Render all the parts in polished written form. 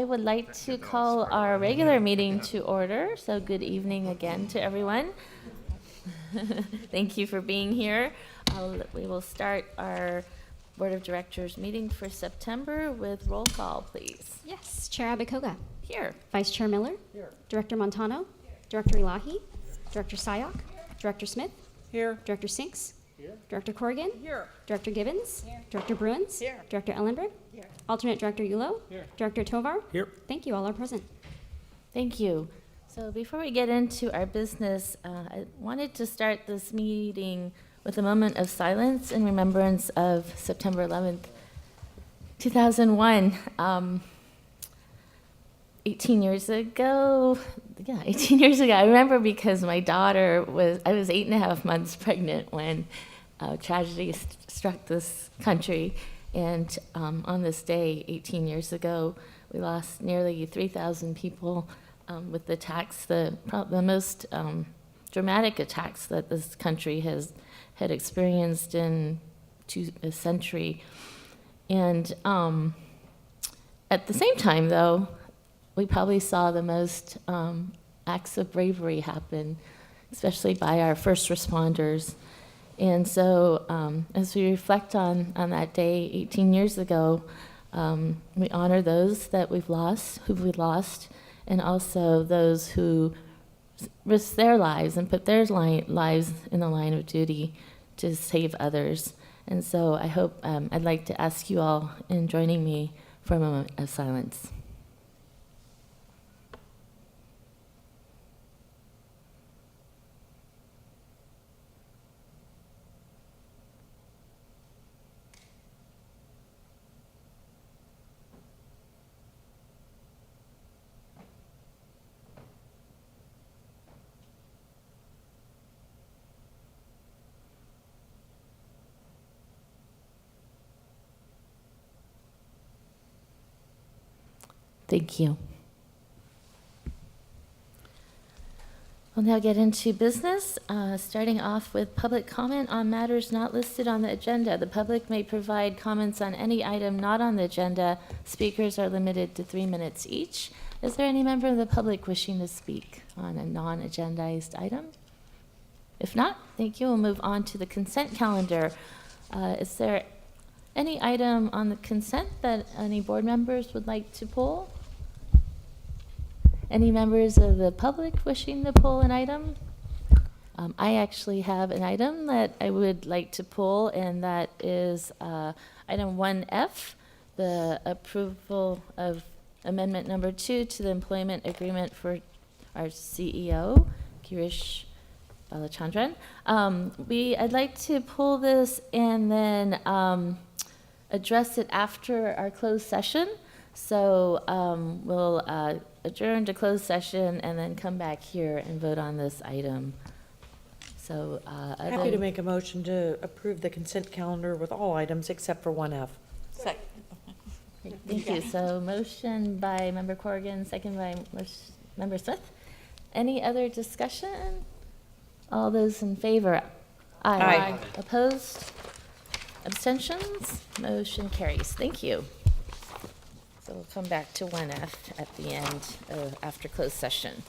would like to call our regular meeting to order. So good evening again to everyone. Thank you for being here. We will start our Board of Directors meeting for September with roll call, please. Yes, Chair Abikoga. Here. Vice Chair Miller. Here. Director Montano. Director Elahi. Director Sayoc. Director Smith. Here. Director Sinks. Here. Director Corrigan. Here. Director Gibbons. Here. Director Bruins. Here. Director Ellenberg. Here. Alternate Director Yulo. Here. Director Tovar. Here. Thank you. All are present. Thank you. So before we get into our business, I wanted to start this meeting with a moment of silence in remembrance of September 11th, 2001. 18 years ago, I remember because my daughter I was 8.5 months pregnant when tragedy struck this country. And on this day, 18 years ago, we lost nearly 3,000 people with the attacks, the most dramatic attacks that this country had experienced in a century. And at the same time, though, we probably saw the most acts of bravery happen, especially by our first responders. And so as we reflect on that day 18 years ago, we honor those that who we've lost, and also those who risked their lives and put their lives in the line of duty to save others. And so I hope, I'd like to ask you all in joining me for a moment of silence. Thank you. We'll now get into business, starting off with public comment on matters not listed on the agenda. The public may provide comments on any item not on the agenda. Speakers are limited to 3 minutes each. Is there any member of the public wishing to speak on a non-agendized item? If not, thank you. We'll move on to the consent calendar. Is there any item on the consent that any board members would like to pull? Any members of the public wishing to pull an item? I actually have an item that I would like to pull, and that is item 1F, the approval of amendment number 2 to the employment agreement for our CEO, Girish Balachandran. I'd like to pull this and then address it after our closed session. So we'll adjourn to closed session and then come back here and vote on this item. So Happy to make a motion to approve the consent calendar with all items except for 1F. Second. Thank you. So motion by Member Corrigan, second by Member Smith. Any other discussion? All those in favor? Aye. Aye. Opposed? Abstentions? Motion carries. Thank you. So we'll come back to 1F at the end after closed session.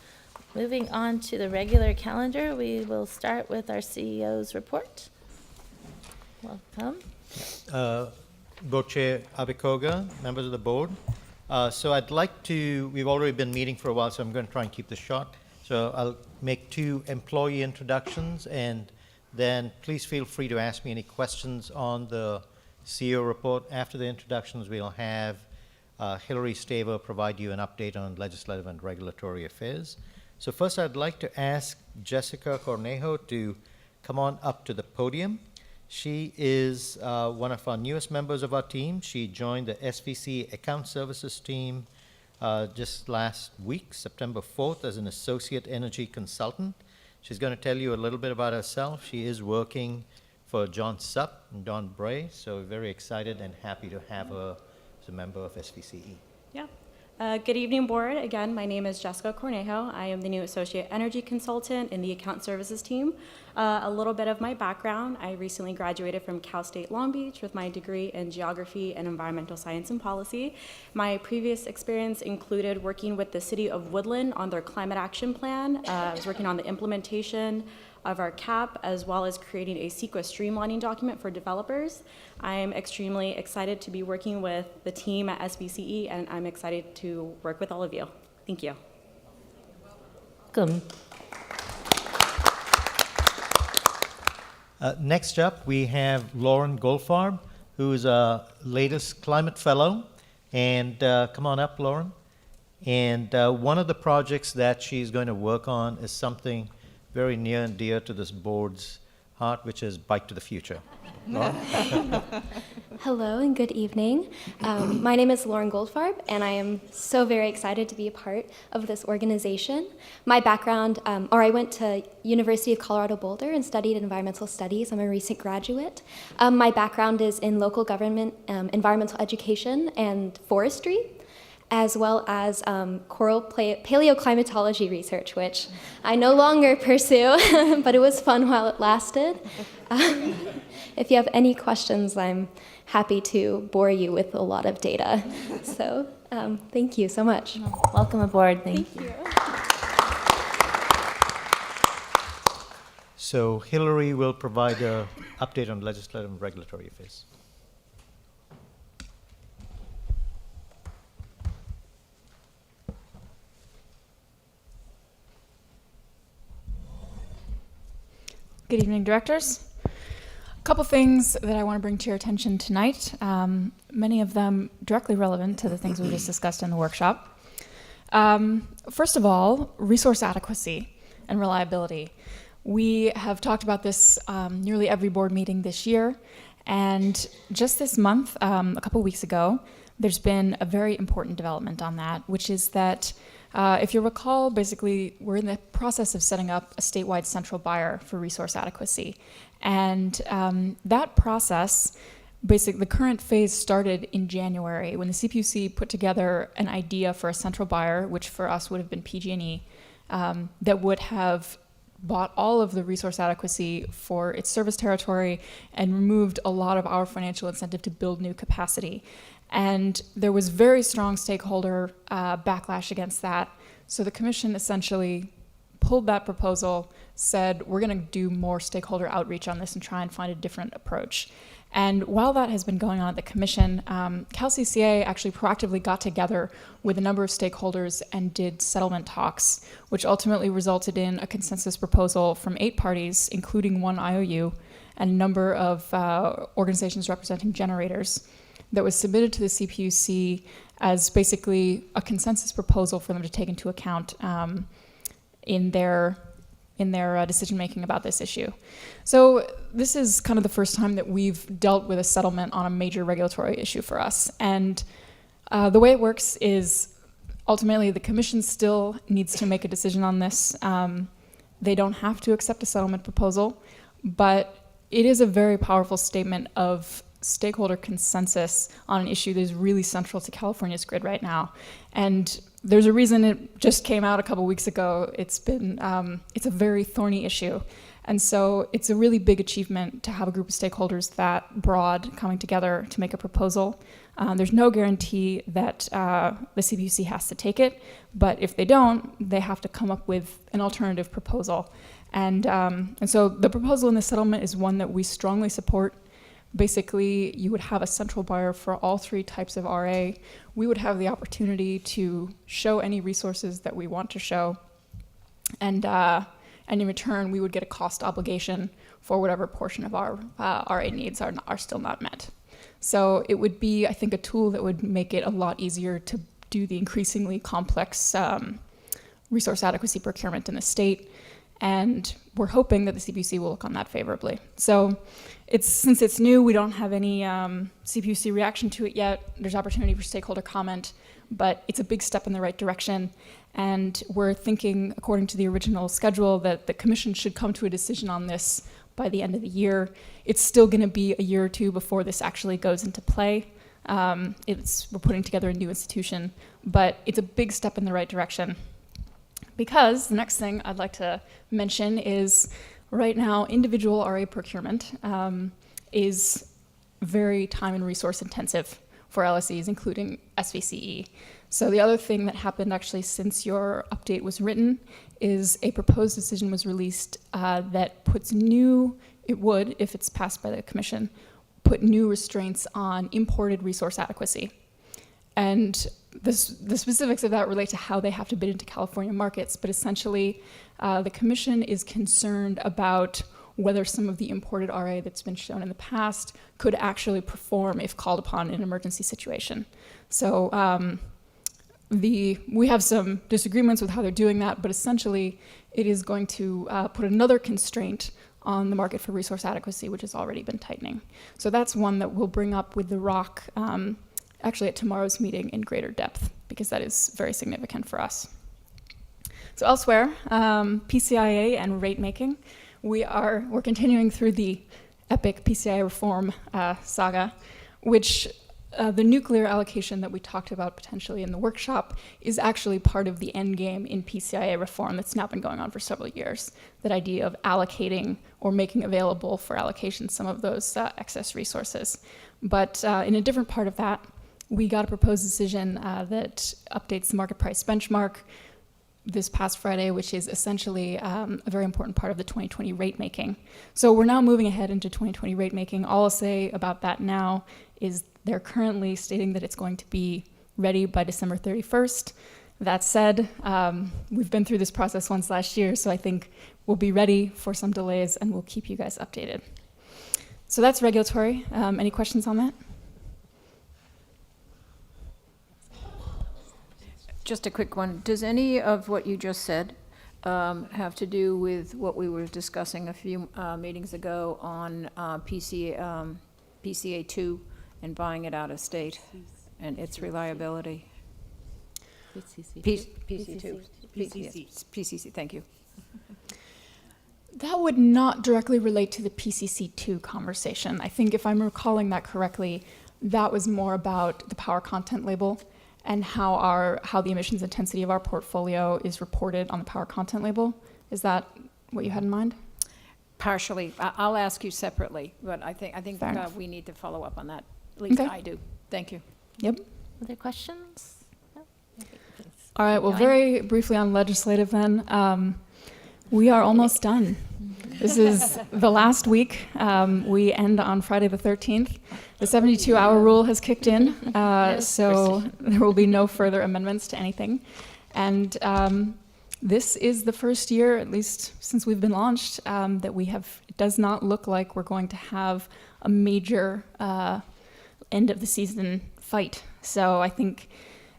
Moving on to the regular calendar, we will start with our CEO's report. Welcome. Board Chair Abikoga, members of the board. So I'd like to, we've already been meeting for a while, so I'm going to try and keep this short. So I'll make 2 employee introductions, and then please feel free to ask me any questions on the CEO report. After the introductions, we'll have Hillary Staver provide you an update on legislative and regulatory affairs. So first, I'd like to ask Jessica Cornejo to come on up to the podium. She is one of our newest members of our team. She joined the SVC Account Services team just last week, September 4th, as an associate energy consultant. She's going to tell you a little bit about herself. She is working for John Supp and Don Bray, so we're very excited and happy to have her as a member of SVCE. Yeah. Good evening, board. Again, my name is Jessica Cornejo. I am the new Associate Energy Consultant in the Account Services team. A little bit of my background. I recently graduated from Cal State Long Beach with my degree in Geography and Environmental Science and Policy. My previous experience included working with the City of Woodland on their climate action plan. I was working on the implementation of our CAP, as well as creating a CEQA streamlining document for developers. I'm extremely excited to be working with the team at SBCE, and I'm excited to work with all of you. Thank you. Welcome. Next up, we have Lauren Goldfarb, who is a latest climate fellow. And come on up, Lauren. And one of the projects that she's going to work on is something very near and dear to this board's heart, which is Bike to the Future. Lauren? Hello and good evening. My name is Lauren Goldfarb, and I am so very excited to be a part of this organization. My background, I went to University of Colorado Boulder and studied environmental studies. I'm a recent graduate. My background is in local government, environmental education, and forestry, as well as coral paleoclimatology research, which I no longer pursue, but it was fun while it lasted. If you have any questions, I'm happy to bore you with a lot of data. So thank you so much. Welcome aboard. Thank you. So Hillary will provide an update on legislative and regulatory affairs. Good evening, directors. A couple things that I want to bring to your attention tonight, many of them directly relevant to the things we just discussed in the workshop. First of all, resource adequacy and reliability. We have talked about this nearly every board meeting this year, and just this month, a couple weeks ago, there's been a very important development on that, which is that if you recall, basically, we're in the process of setting up a statewide central buyer for resource adequacy. And that process, basically, the current phase started in January when the CPUC put together an idea for a central buyer, which for us would have been PG&E, that would have bought all of the resource adequacy for its service territory and removed a lot of our financial incentive to build new capacity. And there was very strong stakeholder backlash against that. So the commission essentially pulled that proposal, said we're going to do more stakeholder outreach on this and try and find a different approach. And while that has been going on at the commission, CalCCA actually proactively got together with a number of stakeholders and did settlement talks, which ultimately resulted in a consensus proposal from 8 parties, including 1 IOU, and a number of organizations representing generators, that was submitted to the CPUC as basically a consensus proposal for them to take into account in their decision-making about this issue. So this is kind of the first time that we've dealt with a settlement on a major regulatory issue for us. And the way it works is ultimately the commission still needs to make a decision on this. They don't have to accept a settlement proposal, but it is a very powerful statement of stakeholder consensus on an issue that is really central to California's grid right now. And there's a reason it just came out a couple weeks ago. It's a very thorny issue. And so it's a really big achievement to have a group of stakeholders that broad coming together to make a proposal. There's no guarantee that the CPUC has to take it, but if they don't, they have to come up with an alternative proposal. And so the proposal in the settlement is one that we strongly support. Basically, you would have a central buyer for all 3 types of RA. We would have the opportunity to show any resources that we want to show. And in return, we would get a cost obligation for whatever portion of our RA needs are still not met. So it would be, I think, a tool that would make it a lot easier to do the increasingly complex resource adequacy procurement in the state. And we're hoping that the CPUC will look on that favorably. So since it's new, we don't have any CPUC reaction to it yet. There's opportunity for stakeholder comment, but it's a big step in the right direction. And we're thinking, according to the original schedule, that the commission should come to a decision on this by the end of the year. It's still going to be a year or 2 before this actually goes into play. We're putting together a new institution, but it's a big step in the right direction. Because the next thing I'd like to mention is right now, individual RA procurement is very time and resource intensive for LSEs, including SVCE. So the other thing that happened actually since your update was written is a proposed decision was released that puts it would, if it's passed by the commission, put new restraints on imported resource adequacy. And the specifics of that relate to how they have to bid into California markets, but essentially the commission is concerned about whether some of the imported RA that's been shown in the past could actually perform if called upon in an emergency situation. So we have some disagreements with how they're doing that, but essentially it is going to put another constraint on the market for resource adequacy, which has already been tightening. So that's one that we'll bring up with the ROC actually at tomorrow's meeting in greater depth, because that is very significant for us. So elsewhere, PCIA and rate making. We're continuing through the epic PCIA reform saga, which the nuclear allocation that we talked about potentially in the workshop is actually part of the end game in PCIA reform that's now been going on for several years. That idea of allocating or making available for allocation some of those excess resources. But in a different part of that, we got a proposed decision that updates the market price benchmark this past Friday, which is essentially a very important part of the 2020 rate making. So we're now moving ahead into 2020 rate making. All I'll say about that now is they're currently stating that it's going to be ready by December 31st. That said, we've been through this process once last year, so I think we'll be ready for some delays and we'll keep you guys updated. So that's regulatory. Any questions on that? Just a quick one. Does any of what you just said have to do with what we were discussing a few meetings ago on PCA2 and buying it out of state and its reliability? PC2. PCC, thank you. That would not directly relate to the PCC2 conversation. I think if I'm recalling that correctly, that was more about the power content label and how the emissions intensity of our portfolio is reported on the power content label. Is that what you had in mind? Partially. I'll ask you separately, but I think we need to follow up on that. At least Okay. I do. Thank you. Yep. Other questions? No? All right, well, very briefly on legislative then. We are almost done. This is the last week. We end on Friday the 13th. The 72-hour rule has kicked in, so there will be no further amendments to anything. And this is the first year, at least since we've been launched, that it does not look like we're going to have a major end of the season fight. So I think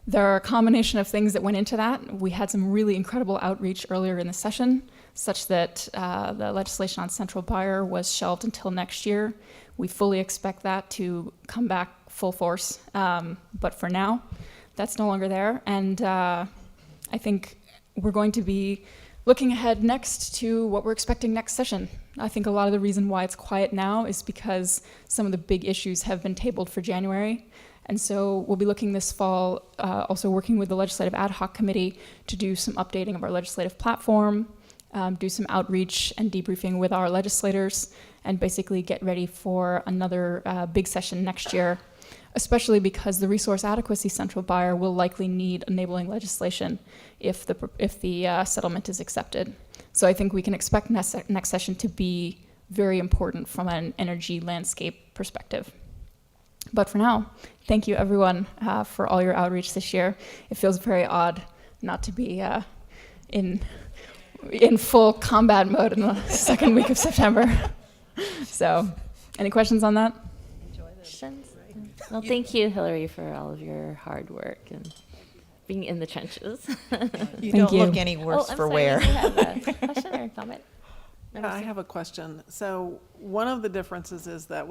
there are a combination of things that went into that. We had some really incredible outreach earlier in the session, such that the legislation on central buyer was shelved until next year. We fully expect that to come back full force, but for now, that's no longer there. And I think we're going to be looking ahead next to what we're expecting next session. I think a lot of the reason why it's quiet now is because some of the big issues have been tabled for January. And so we'll be looking this fall, also working with the Legislative Ad Hoc Committee to do some updating of our legislative platform, do some outreach and debriefing with our legislators, and basically get ready for another big session next year, especially because the resource adequacy central buyer will likely need enabling legislation if the settlement is accepted. So I think we can expect next session to be very important from an energy landscape perspective. But for now, thank you everyone for all your outreach this year. It feels very odd not to be in full combat mode in the second week of September. So, any questions on that? Questions? Well, thank you, Hillary, for all of your hard work and being in the trenches. You Thank don't you. look any worse I'm for sorry, wear. did you have a question or comment? I have a question. So one of the differences is that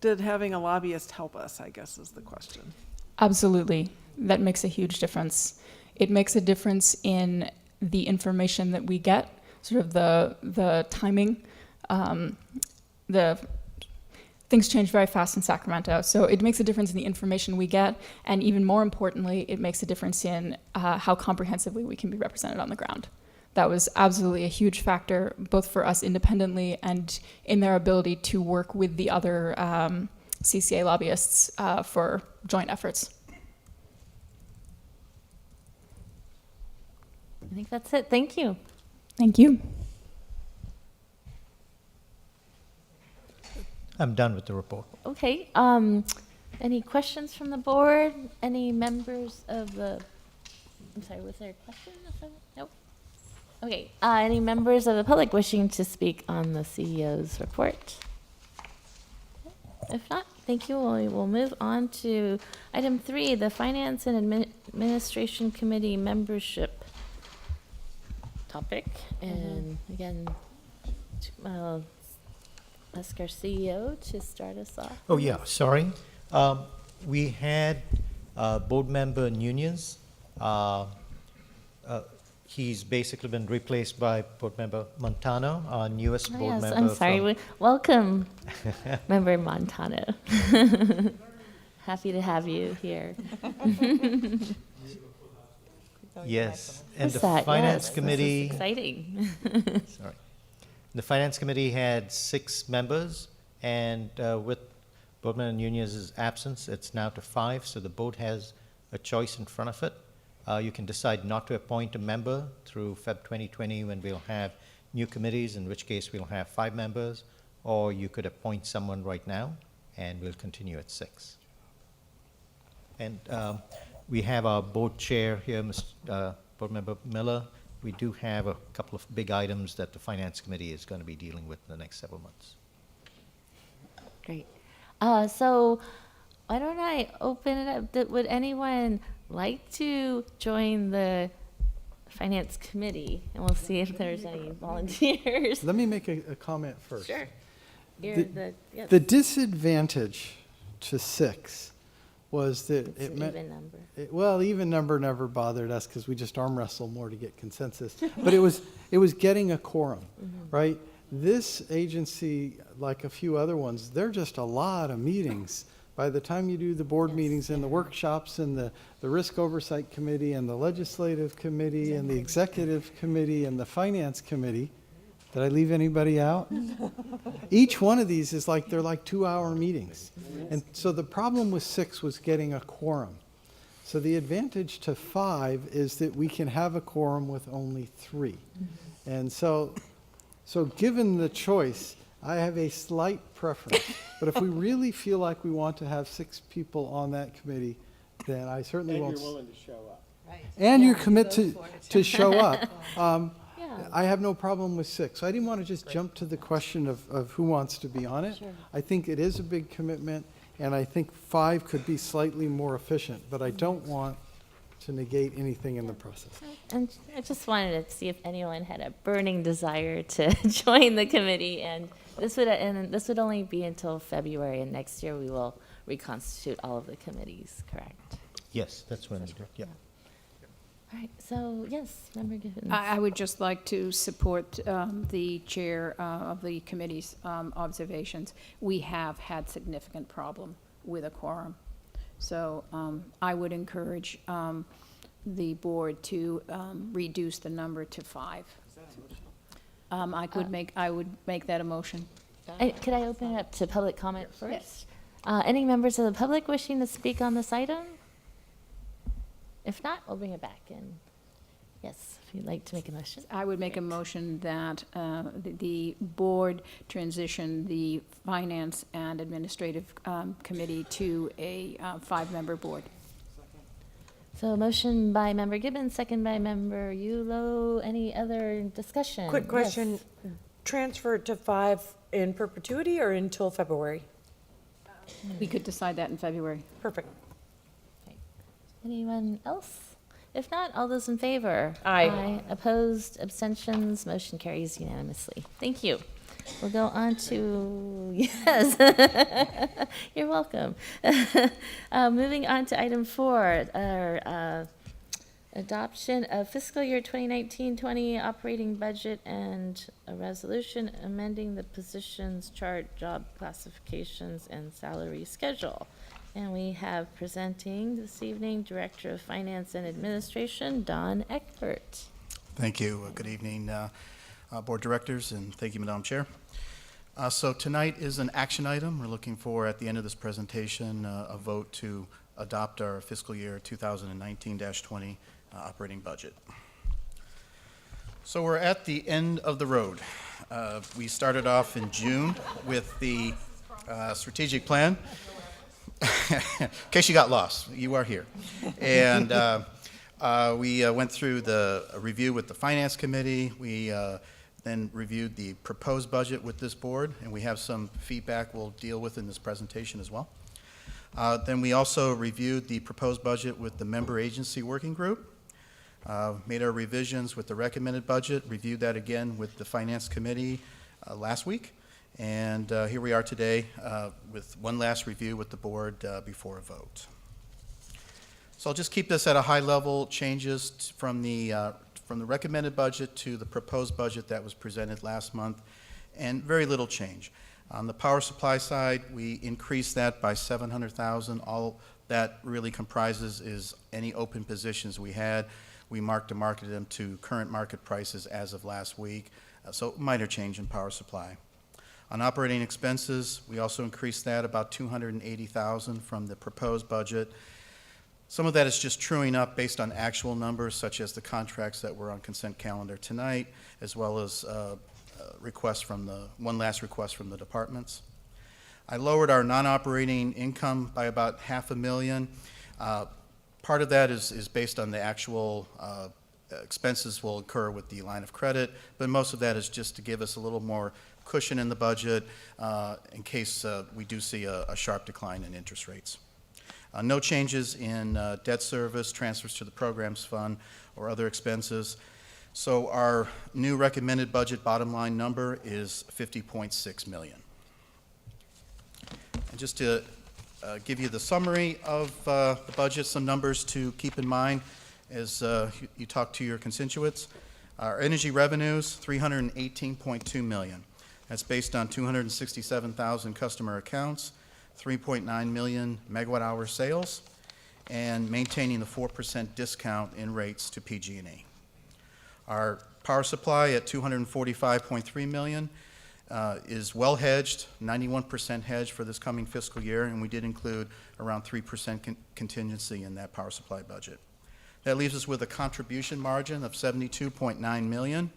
did having a lobbyist help us, I guess is the question. Absolutely. That makes a huge difference. It makes a difference in the information that we get, sort of the timing. things change very fast in Sacramento. So it makes a difference in the information we get, and even more importantly, it makes a difference in how comprehensively we can be represented on the ground. That was absolutely a huge factor, both for us independently and in their ability to work with the other CCA lobbyists for joint efforts. I think that's it. Thank you. Thank you. I'm done with the report. Okay. Any questions from the board? Any members of the? I'm sorry. Was there a question? Nope. Okay. Any members of the public wishing to speak on the CEO's report? If not, thank you. We will move on to item 3, the Finance and Administration Committee membership topic. And again, I'll ask our CEO to start us off. Oh, yeah, sorry. We had board member Nunez. He's basically been replaced by board member Montano, our newest Oh, board yes, member. I'm sorry. from- Welcome, Member Montano. Happy to have you here. Yes, and the What's that? Finance Yes, Committee. This is exciting. Sorry. The Finance Committee had 6 members, and with Board Member Nunez's absence, it's now to 5, so the board has a choice in front of it. You can decide not to appoint a member through Feb 2020 when we'll have new committees, in which case we'll have 5 members, or you could appoint someone right now, and we'll continue at 6. And we have our board chair here, Board Member Miller. We do have a couple of big items that the Finance Committee is going to be dealing with in the next several months. Great. So why don't I open it up? Would anyone like to join the Finance Committee? And we'll see if there's any volunteers. Let me make a comment first. Sure. You're The- yes, The disadvantage to 6 was that it's it an meant, even number. well, even number never bothered us because we just arm wrestle more to get consensus. But it was getting a quorum, right? This agency, like a few other ones, they're just a lot of meetings. By the time you do the board meetings and the workshops and the Risk Oversight Committee and the Legislative Committee and the Executive Committee and the Finance Committee, did I leave anybody out? Each one of these is like, they're like 2-hour meetings. And so the problem with 6 was getting a quorum. So the advantage to 5 is that we can have a quorum with only 3. And so given the choice, I have a slight preference. But if we really feel like we want to have 6 people on that committee, then I certainly won't. And you're willing to show up. And you commit to show up. Yeah. I have no problem with 6. So I didn't want to just jump to the question of who wants to be on it. Sure. I think it is a big commitment, and I think 5 could be slightly more efficient, but I don't want to negate anything in the process. And I just wanted to see if anyone had a burning desire to join the committee, and this would only be until February, and next year we will reconstitute all of the committees, correct? Yes, that's when, yeah. All right, so yes, Member Gibbons. I would just like to support the chair of the committee's observations. We have had significant problem with a quorum. So I would encourage the board to reduce the number to 5. I would make that a motion. Could I open it up to public comment first? Any members of the public wishing to speak on this item? If not, we'll bring it back in. Yes, if you'd like to make a motion. I would make a motion that the board transition the Finance and Administrative Committee to a 5-member board. So a motion by Member Gibbons, second by Member Yulo. Any other discussion? Quick Yes. question, transfer it to 5 in perpetuity or until February? We could decide that in February. Perfect. Anyone else? If not, all those in favor? Aye. Opposed, abstentions, motion carries unanimously. Thank you. We'll go on to, yes, you're welcome. Moving on to item 4, our adoption of fiscal year 2019-20 operating budget and a resolution amending the positions chart, job classifications, and salary schedule. And we have presenting this evening Director of Finance and Administration, Don Eckert. Thank you. Good evening, Board Directors, and thank you, Madam Chair. So tonight is an action item. We're looking for, at the end of this presentation, a vote to adopt our fiscal year 2019-20 operating budget. So we're at the end of the road. We started off in June with the strategic plan. In case you got lost, you are here. And we went through the review with the Finance Committee. We then reviewed the proposed budget with this board, and we have some feedback we'll deal with in this presentation as well. Then we also reviewed the proposed budget with the member agency working group, made our revisions with the recommended budget, reviewed that again with the Finance Committee last week, and here we are today with one last review with the board before a vote. So I'll just keep this at a high level, changes from the recommended budget to the proposed budget that was presented last month, and very little change. On the power supply side, we increased that by $700,000. All that really comprises is any open positions we had. We marked to market them to current market prices as of last week, so minor change in power supply. On operating expenses, we also increased that about $280,000 from the proposed budget. Some of that is just truing up based on actual numbers, such as the contracts that were on consent calendar tonight, as well as one last request from the departments. I lowered our non-operating income by about $500,000. Part of that is based on the actual expenses we'll incur with the line of credit, but most of that is just to give us a little more cushion in the budget in case we do see a sharp decline in interest rates. No changes in debt service, transfers to the programs fund, or other expenses. So our new recommended budget bottom line number is $50.6 million. And just to give you the summary of the budget, some numbers to keep in mind as you talk to your constituents. Our energy revenues, $318.2 million. That's based on 267,000 customer accounts, 3.9 million megawatt hour sales, and maintaining the 4% discount in rates to PG&E. Our power supply at $245.3 million is well hedged, 91% hedged for this coming fiscal year, and we did include around 3% contingency in that power supply budget. That leaves us with a contribution margin of $72.9 million.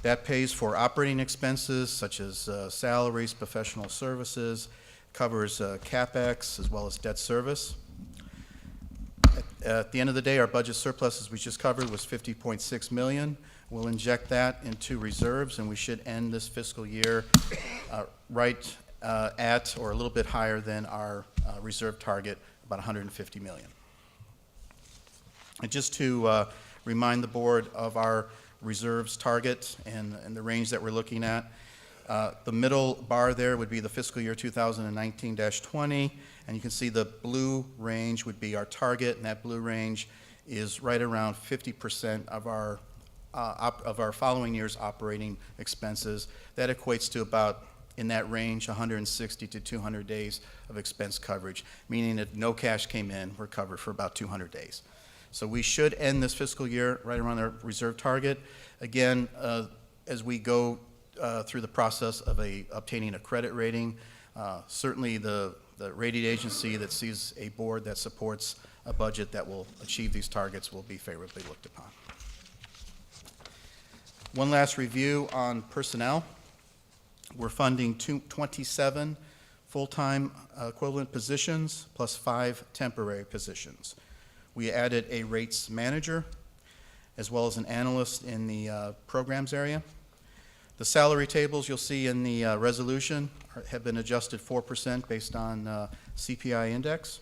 That pays for operating expenses such as salaries, professional services, covers CapEx as well as debt service. At the end of the day, our budget surplus, as we just covered, was $50.6 million. We'll inject that into reserves, and we should end this fiscal year right at or a little bit higher than our reserve target, about $150 million. And just to remind the board of our reserves target and the range that we're looking at, the middle bar there would be the fiscal year 2019-20, and you can see the blue range would be our target, and that blue range is right around 50% of our following year's operating expenses. That equates to about, in that range, 160 to 200 days of expense coverage, meaning if no cash came in, we're covered for about 200 days. So we should end this fiscal year right around our reserve target. Again, as we go through the process of obtaining a credit rating, certainly the rating agency that sees a board that supports a budget that will achieve these targets will be favorably looked upon. One last review on personnel. We're funding 27 full-time equivalent positions plus 5 temporary positions. We added a rates manager as well as an analyst in the programs area. The salary tables you'll see in the resolution have been adjusted 4% based on CPI index.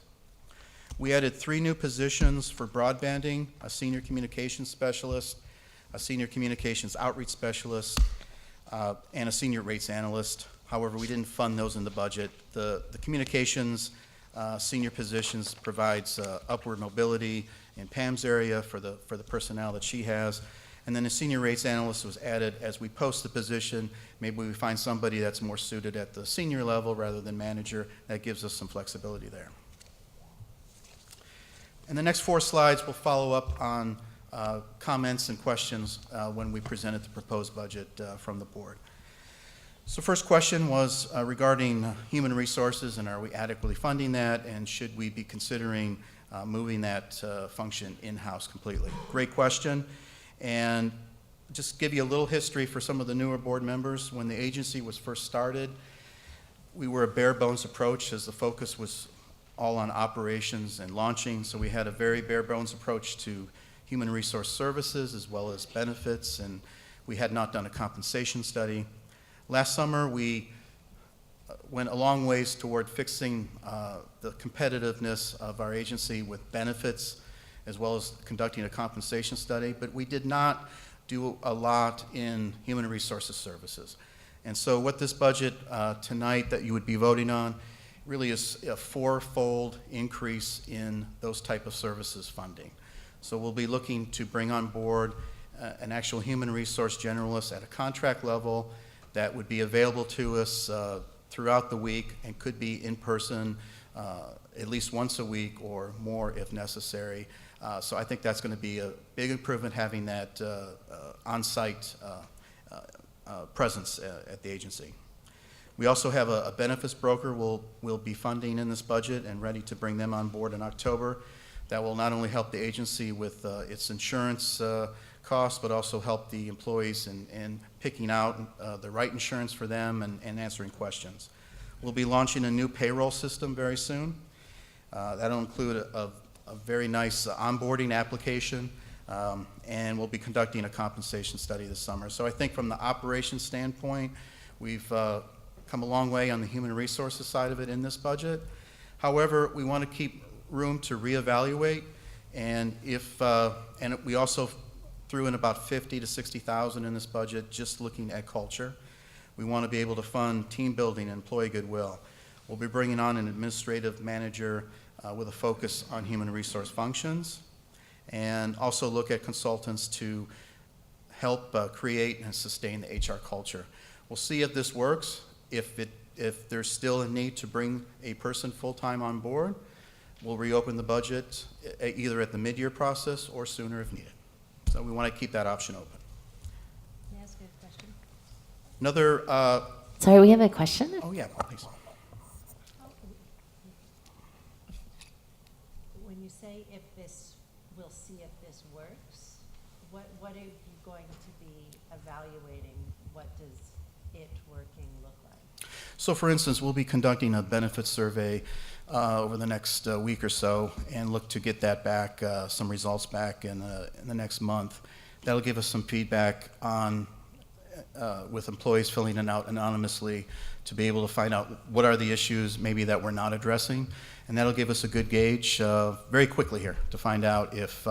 We added 3 new positions for broadbanding, a senior communications specialist, a senior communications outreach specialist, and a senior rates analyst. However, we didn't fund those in the budget. The communications senior positions provides upward mobility in Pam's area for the personnel that she has. And then a senior rates analyst was added as we post the position. Maybe we find somebody that's more suited at the senior level rather than manager. That gives us some flexibility there. And the next 4 slides will follow up on comments and questions when we presented the proposed budget from the board. So first question was regarding human resources, and are we adequately funding that, and should we be considering moving that function in-house completely? Great question. And just give you a little history for some of the newer board members. When the agency was first started, we were a bare bones approach as the focus was all on operations and launching. So we had a very bare bones approach to human resource services as well as benefits, and we had not done a compensation study. Last summer, we went a long ways toward fixing the competitiveness of our agency with benefits as well as conducting a compensation study, but we did not do a lot in human resources services. And so what this budget tonight that you would be voting on really is a 4-fold increase in those type of services funding. So we'll be looking to bring on board an actual human resource generalist at a contract level that would be available to us throughout the week and could be in person at least once a week or more if necessary. So I think that's going to be a big improvement, having that on-site presence at the agency. We also have a benefits broker we'll be funding in this budget and ready to bring them on board in October. That will not only help the agency with its insurance costs, but also help the employees in picking out the right insurance for them and answering questions. We'll be launching a new payroll system very soon. That'll include a very nice onboarding application, and we'll be conducting a compensation study this summer. So I think from the operations standpoint, we've come a long way on the human resources side of it in this budget. However, we want to keep room to reevaluate, and and we also threw in about $50,000 to $60,000 in this budget just looking at culture. We want to be able to fund team building and employee goodwill. We'll be bringing on an administrative manager with a focus on human resource functions, and also look at consultants to help create and sustain the HR culture. We'll see if this works. If there's still a need to bring a person full-time on board, we'll reopen the budget either at the mid-year process or sooner if needed. So we want to keep that option open. May I ask a question? Another. Sorry, we have a question? Oh, yeah, please. When you say we'll see if this works, what are you going to be evaluating? What does it working look like? So for instance, we'll be conducting a benefits survey over the next week or so and look to get that back, some results back in the next month. That'll give us some feedback on with employees filling it out anonymously to be able to find out what are the issues maybe that we're not addressing. And that'll give us a good gauge very quickly here to find out if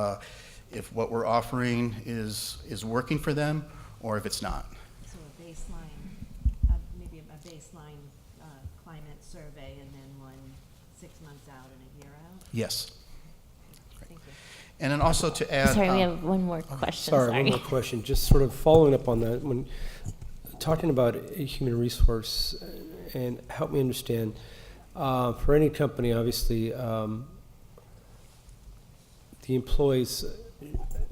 what we're offering is working for them or if it's not. So a baseline, maybe a baseline climate survey, and then one 6 months out and a year out? Yes. Thank you. And then also to add. Sorry, we have one more question. Sorry, one more question. Just sort of following up on that, when talking about a human resource, and help me understand, for any company, obviously, the employees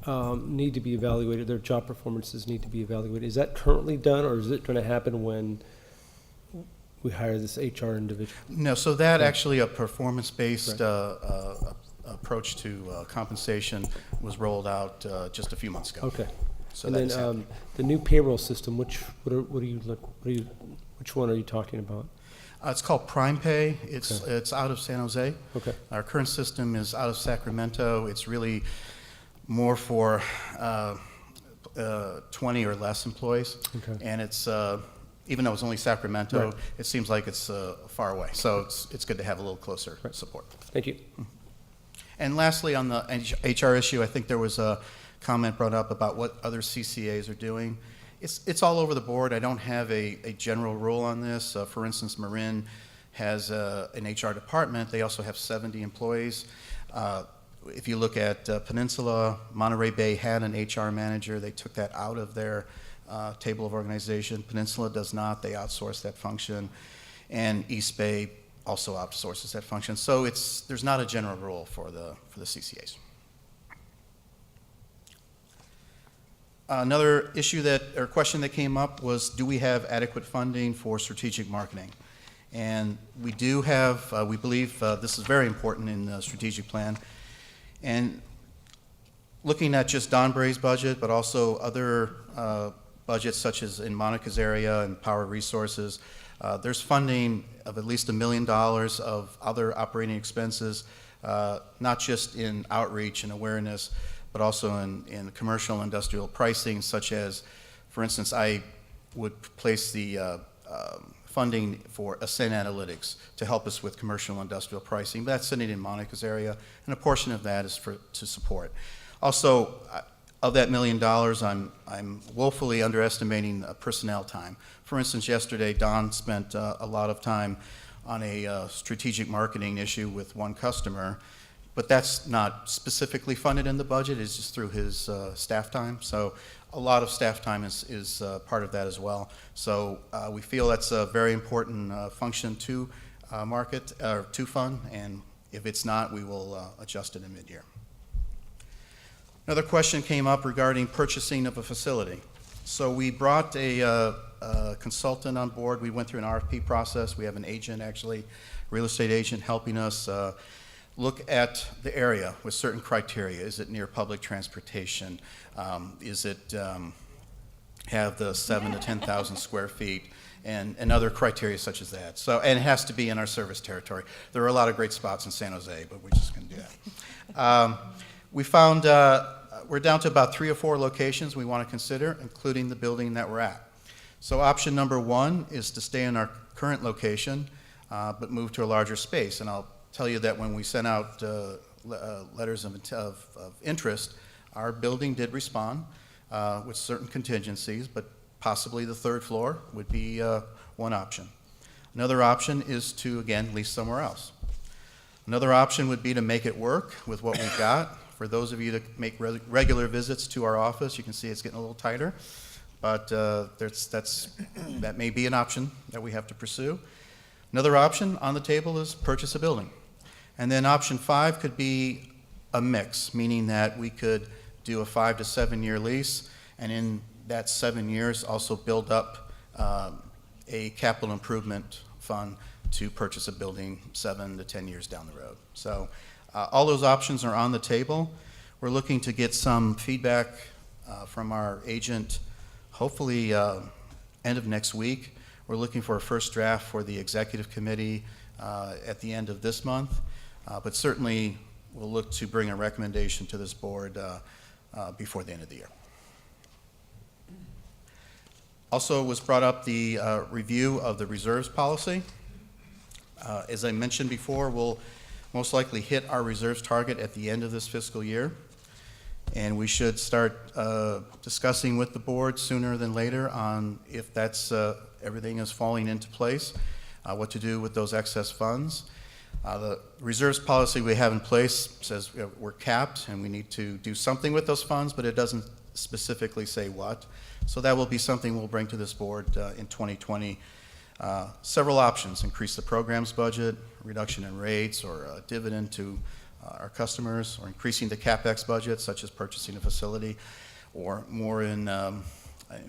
need to be evaluated, their job performances need to be evaluated. Is that currently done, or is it going to happen when we hire this HR individual? No, so that actually a performance-based approach to compensation was rolled out just a few months ago. Okay. So and that's then the new payroll system, which one are you talking about? it's called Prime Pay. It's out of San Jose. Okay. Our current system is out of Sacramento. It's really more for 20 or less employees. Okay. And it's even though it's only Sacramento, Right. it seems like it's far away. So it's good to have a little closer Right. support. Thank you. And lastly, on the HR issue, I think there was a comment brought up about what other CCAs are doing. It's all over the board. I don't have a general rule on this. For instance, Marin has an HR department. They also have 70 employees. If you look at Peninsula, Monterey Bay had an HR manager. They took that out of their table of organization. Peninsula does not. They outsource that function. And East Bay also outsources that function. So there's not a general rule for the CCAs. Another issue or question that came up was, do we have adequate funding for strategic marketing? And we do have, we believe this is very important in the strategic plan. And looking at just Donbray's budget, but also other budgets such as in Monica's area and Power Resources, there's funding of at least $1 million of other operating expenses, not just in outreach and awareness, but also in commercial industrial pricing, such as, for instance, I would place the funding for Ascend Analytics to help us with commercial industrial pricing. But that's sitting in Monica's area, and a portion of that is to support. Also, of that $1 million, I'm woefully underestimating personnel time. For instance, yesterday, Don spent a lot of time on a strategic marketing issue with one customer, but that's not specifically funded in the budget. It's just through his staff time. So a lot of staff time is part of that as well. So we feel that's a very important function to market, or to fund, and if it's not, we will adjust it in mid-year. Another question came up regarding purchasing of a facility. So we brought a consultant on board. We went through an RFP process. We have an agent, actually, real estate agent, helping us look at the area with certain criteria. Is it near public transportation? Is it have the 7,000 to 10,000 square feet? And other criteria such as that. So, and it has to be in our service territory. There are a lot of great spots in San Jose, but we're just going to do that. We found we're down to about 3 or 4 locations we want to consider, including the building that we're at. So option number 1 is to stay in our current location, but move to a larger space. And I'll tell you that when we sent out letters of interest, our building did respond with certain contingencies, but possibly the 3rd floor would be one option. Another option is to, again, lease somewhere else. Another option would be to make it work with what we've got. For those of you that make regular visits to our office, you can see it's getting a little tighter, but that may be an option that we have to pursue. Another option on the table is purchase a building. And then option 5 could be a mix, meaning that we could do a 5 to 7 year lease, and in that 7 years also build up a capital improvement fund to purchase a building 7 to 10 years down the road. So all those options are on the table. We're looking to get some feedback from our agent, hopefully end of next week. We're looking for a first draft for the executive committee at the end of this month, but certainly we'll look to bring a recommendation to this board before the end of the year. Also was brought up the review of the reserves policy. As I mentioned before, we'll most likely hit our reserves target at the end of this fiscal year, and we should start discussing with the board sooner than later on if that's everything is falling into place, what to do with those excess funds. The reserves policy we have in place says we're capped and we need to do something with those funds, but it doesn't specifically say what. So that will be something we'll bring to this board in 2020. Several options: increase the program's budget, reduction in rates, or a dividend to our customers, or increasing the CapEx budget, such as purchasing a facility, or more in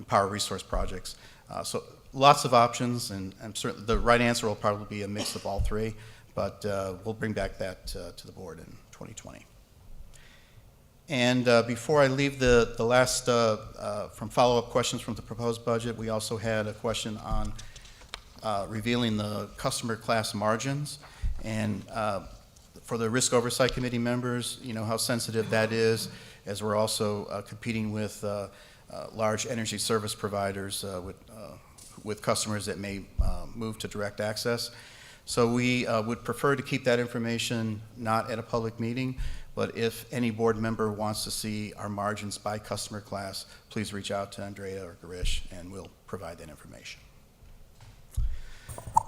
power resource projects. So lots of options, and certainly the right answer will probably be a mix of all 3, but we'll bring back that to the board in 2020. And before I leave the last, from follow-up questions from the proposed budget, we also had a question on revealing the customer class margins. And for the Risk Oversight Committee members, you know how sensitive that is, as we're also competing with large energy service providers with customers that may move to direct access. So we would prefer to keep that information not at a public meeting, but if any board member wants to see our margins by customer class, please reach out to Andrea or Garish, and we'll provide that information.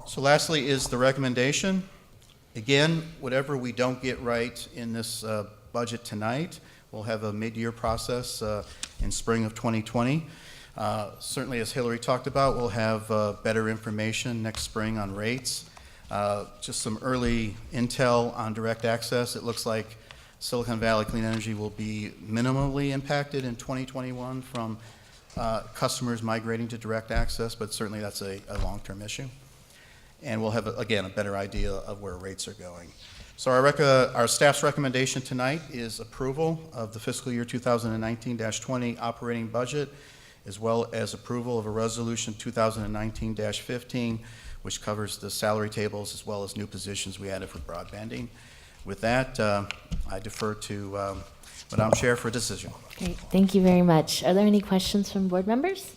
So lastly is the recommendation. Again, whatever we don't get right in this budget tonight, we'll have a mid-year process in spring of 2020. Certainly, as Hillary talked about, we'll have better information next spring on rates. Just some early intel on direct access. It looks like Silicon Valley Clean Energy will be minimally impacted in 2021 from customers migrating to direct access, but certainly that's a long-term issue. And we'll have, again, a better idea of where rates are going. So our staff's recommendation tonight is approval of the fiscal year 2019-20 operating budget, as well as approval of a resolution 2019-15, which covers the salary tables as well as new positions we added for broadbanding. With that, I defer to Madam Chair for a decision. Great, thank you very much. Are there any questions from board members?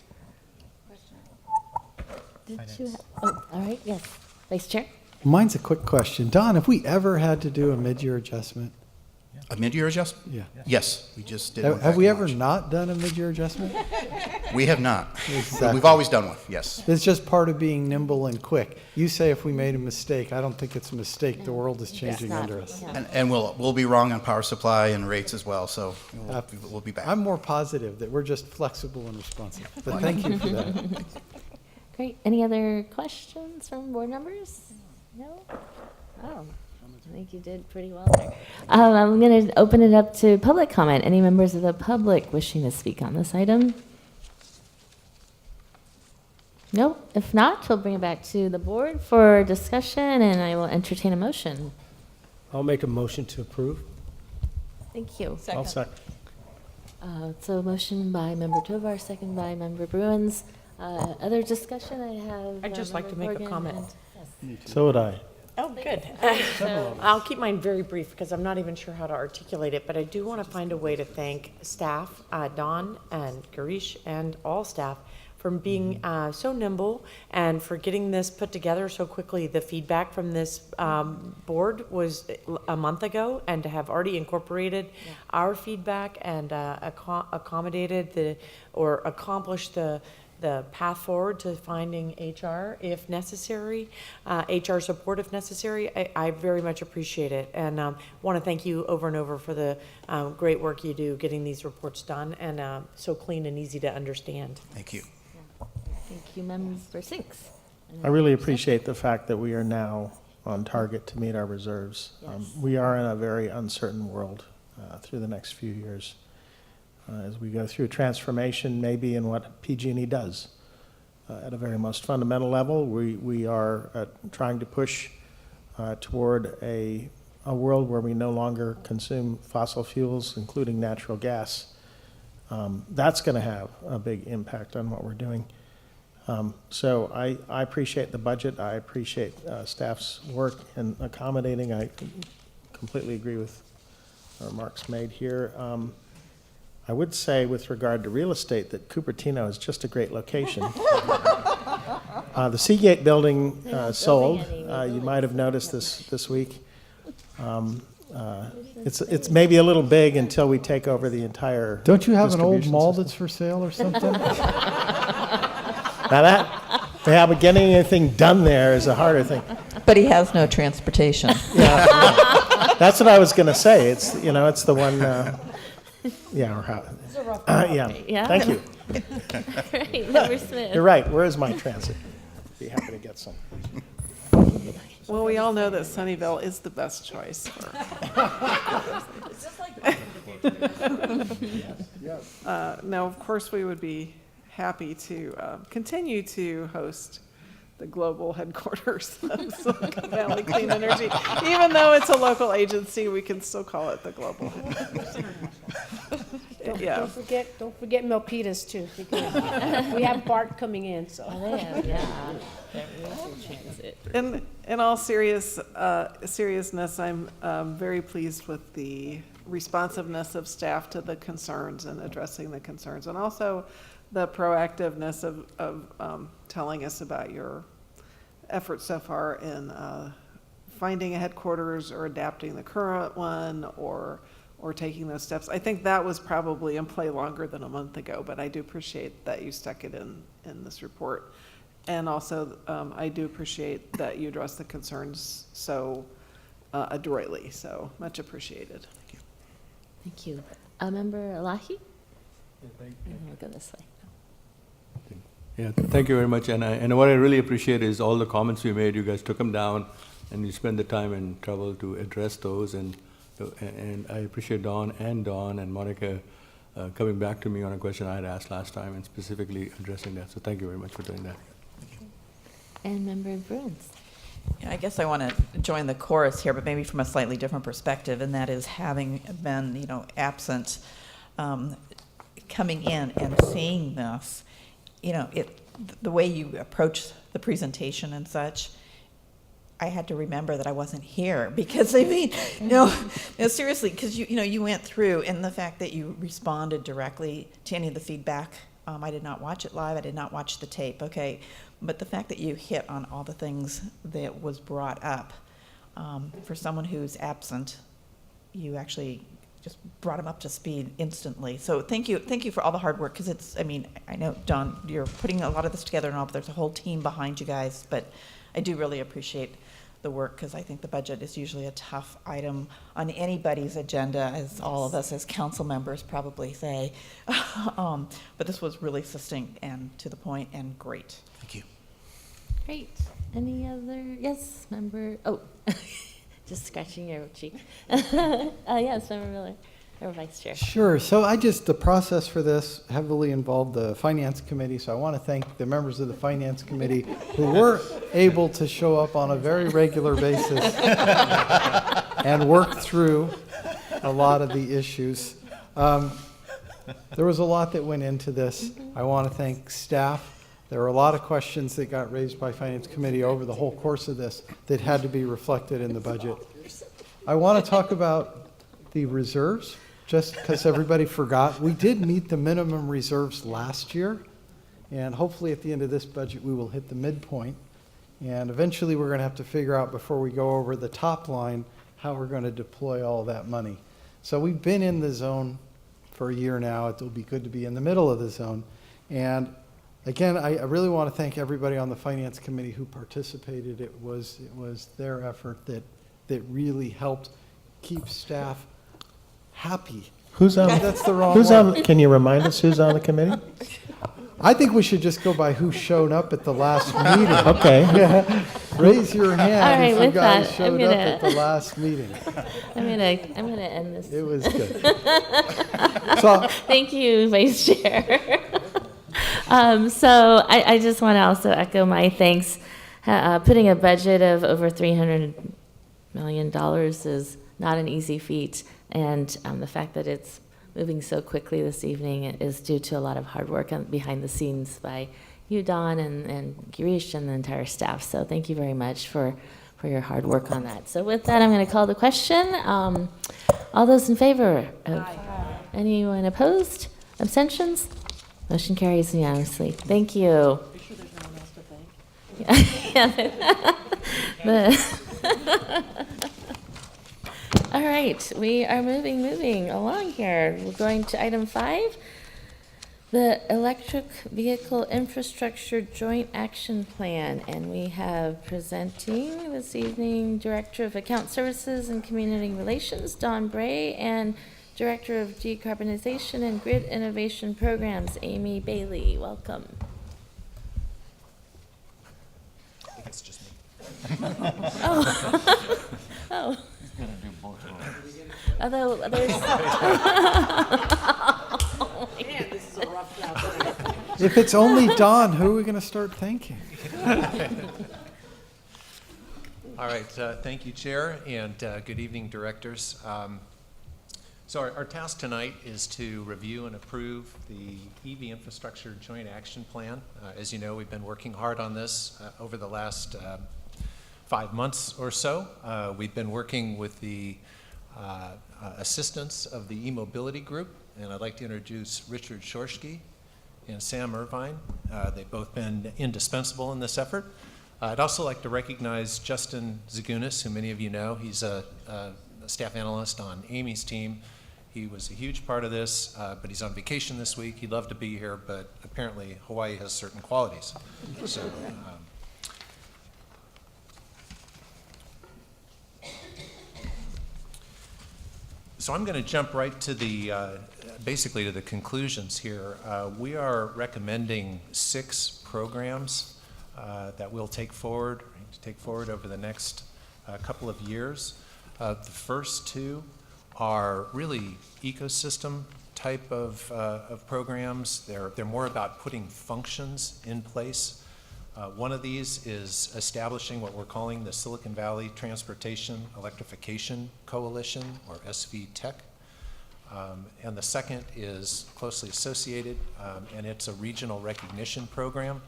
Did you oh, all right, yes. Vice Chair? Mine's a quick question. Don, have we ever had to do a mid-year adjustment? A mid-year adjustment? Yeah. Yes, we just did one Have back we in ever March. not done a mid-year adjustment? We have not. Exactly. We've always done one, yes. It's just part of being nimble and quick. You say if we made a mistake. I don't think it's a mistake. The world is changing not. under us. Yeah. And we'll be wrong on power supply and rates as well, so we'll be back. I'm more positive that we're just flexible and responsive. But thank you for that. Great. Any other questions from board members? No? Oh, I think you did pretty well there. I'm going to open it up to public comment. Any members of the public wishing to speak on this item? No? If not, we'll bring it back to the board for discussion, and I will entertain a motion. I'll make a motion to approve. Thank you. I'll second. So motion by Member Tovar, second by Member Bruins. Other discussion I have. I'd just like to make a Member comment. Corrigan and- So would I. Oh, good. So- I'll keep mine very brief because I'm not even sure how to articulate it, but I do want to find a way to thank staff, Don and Garish and all staff for being so nimble and for getting this put together so quickly. The feedback from this board was a month ago, and to have already incorporated our feedback and accommodated or accomplished the path forward to finding HR if necessary, HR support if necessary. I very much appreciate it, and want to thank you over and over for the great work you do getting these reports done and so clean and easy to understand. Thank you. Thank you, Member Sinks. I really appreciate the fact that we are now on target to meet our reserves. Yes. We are in a very uncertain world through the next few years. As we go through transformation, maybe in what PG&E does. At a very most fundamental level, we are trying to push toward a world where we no longer consume fossil fuels, including natural gas. That's going to have a big impact on what we're doing. So I appreciate the budget. I appreciate staff's work in accommodating. I completely agree with the remarks made here. I would say with regard to real estate that Cupertino is just a great location. The Seagate building sold. You might have noticed this week. It's maybe a little big until we take over the entire. Don't you have an old distribution mall system. that's for sale or something? Now but getting anything done there is a harder thing. But he has no transportation. Yeah, that's what I was going to say. It's it's the one. Yeah, or how? Yeah. Yeah. Thank you. Right, Member Smith. You're right. Where is my transit? Be happy to get some. Well, we all know that Sunnyvale is the best choice. No, of course, we would be happy to continue to host the global headquarters of Silicon Valley Clean Energy. Even though it's a local agency, we can still call it the global headquarters. Yeah. Don't forget Milpitas too, because we have BART coming in, so. Oh, they have, yeah. They're really transit. In all seriousness, I'm very pleased with the responsiveness of staff to the concerns and addressing the concerns, and also the proactiveness of telling us about your efforts so far in finding a headquarters or adapting the current one or taking those steps. I think that was probably in play longer than a month ago, but I do appreciate that you stuck it in this report. And also, I do appreciate that you address the concerns so adroitly, so much appreciated. Thank you. Member Elahi? And we'll go this way. Yeah, thank you very much. And what I really appreciate is all the comments we made. You guys took them down, and you spent the time and trouble to address those. And I appreciate Dawn and Monica coming back to me on a question I had asked last time and specifically addressing that. So thank you very much for doing that. And Member Bruins? Yeah, I guess I want to join the chorus here, but maybe from a slightly different perspective, and that is having been, absent, coming in and seeing this, the way you approach the presentation and such, I had to remember that I wasn't here because seriously, because you went through, and the fact that you responded directly to any of the feedback. I did not watch it live. I did not watch the tape. Okay, but the fact that you hit on all the things that was brought up, for someone who's absent, you actually just brought them up to speed instantly. So thank you for all the hard work, because I know, Dawn, you're putting a lot of this together and all, but there's a whole team behind you guys. But I do really appreciate the work, because I think the budget is usually a tough item on anybody's agenda, as all of us as council members probably say. But this was really succinct and to the point and great. Thank you. Great. Any other? Yes, Member. Oh, just scratching your cheek. Yes, Member Miller, or Vice Chair. Sure. So the process for this heavily involved the Finance Committee. So I want to thank the members of the Finance Committee who were able to show up on a very regular basis and work through a lot of the issues. There was a lot that went into this. I want to thank staff. There were a lot of questions that got raised by Finance Committee over the whole course of this that had to be reflected in the budget. I want to talk about the reserves, just because everybody forgot. We did meet the minimum reserves last year, and hopefully at the end of this budget we will hit the midpoint. And eventually we're going to have to figure out, before we go over the top line, how we're going to deploy all that money. So we've been in the zone for a year now. It will be good to be in the middle of the zone. And again, I really want to thank everybody on the Finance Committee who participated. It was their effort that really helped keep staff happy. Who's on? That's the wrong word. Can you remind us who's on the committee? I think we should just go by who showed up at the last meeting. Okay. Yeah. Raise your hand All right, if you with guys that, showed up at the last meeting. I'm gonna end this. It was good. Thank you, Vice Chair. So I just want to also echo my thanks. Putting a budget of over $300 million is not an easy feat, and the fact that it's moving so quickly this evening is due to a lot of hard work behind the scenes by you, Dawn, and Girish, and the entire staff. So thank you very much for your hard work on that. So with that, I'm going to call the question. All those in favor? Anyone opposed? Abstentions? Motion carries unanimously. Thank you. Are you sure there's no one else to thank? All right, we are moving along here. We're going to item 5, the Electric Vehicle Infrastructure Joint Action Plan. And we have presenting this evening Director of Account Services and Community Relations, Dawn Bray, and Director of Decarbonization and Grid Innovation Programs, Amy Bailey. Welcome. I think it's just me. Oh. Although there's. Man, this is a rough job. If it's only Dawn, who are we going to start thanking? All right, thank you, Chair, and good evening, directors. So our task tonight is to review and approve the EV Infrastructure Joint Action Plan. As you know, we've been working hard on this over the last 5 months or so. We've been working with the assistance of the e-mobility group, and I'd like to introduce Richard Shorsky and Sam Irvine. They've both been indispensable in this effort. I'd also like to recognize Justin Zagunis, who many of you know. He's a staff analyst on Amy's team, He was a huge part of this, but he's on vacation this week. He'd love to be here, but apparently Hawaii has certain qualities. So, so I'm going to jump right to the, basically to the conclusions here. We are recommending 6 programs that we'll take forward over the next couple of years. The first 2 are really ecosystem type of programs. They're more about putting functions in place. One of these is establishing what we're calling the Silicon Valley Transportation Electrification Coalition, or SVTEC. And the second is closely associated, and it's a regional recognition program.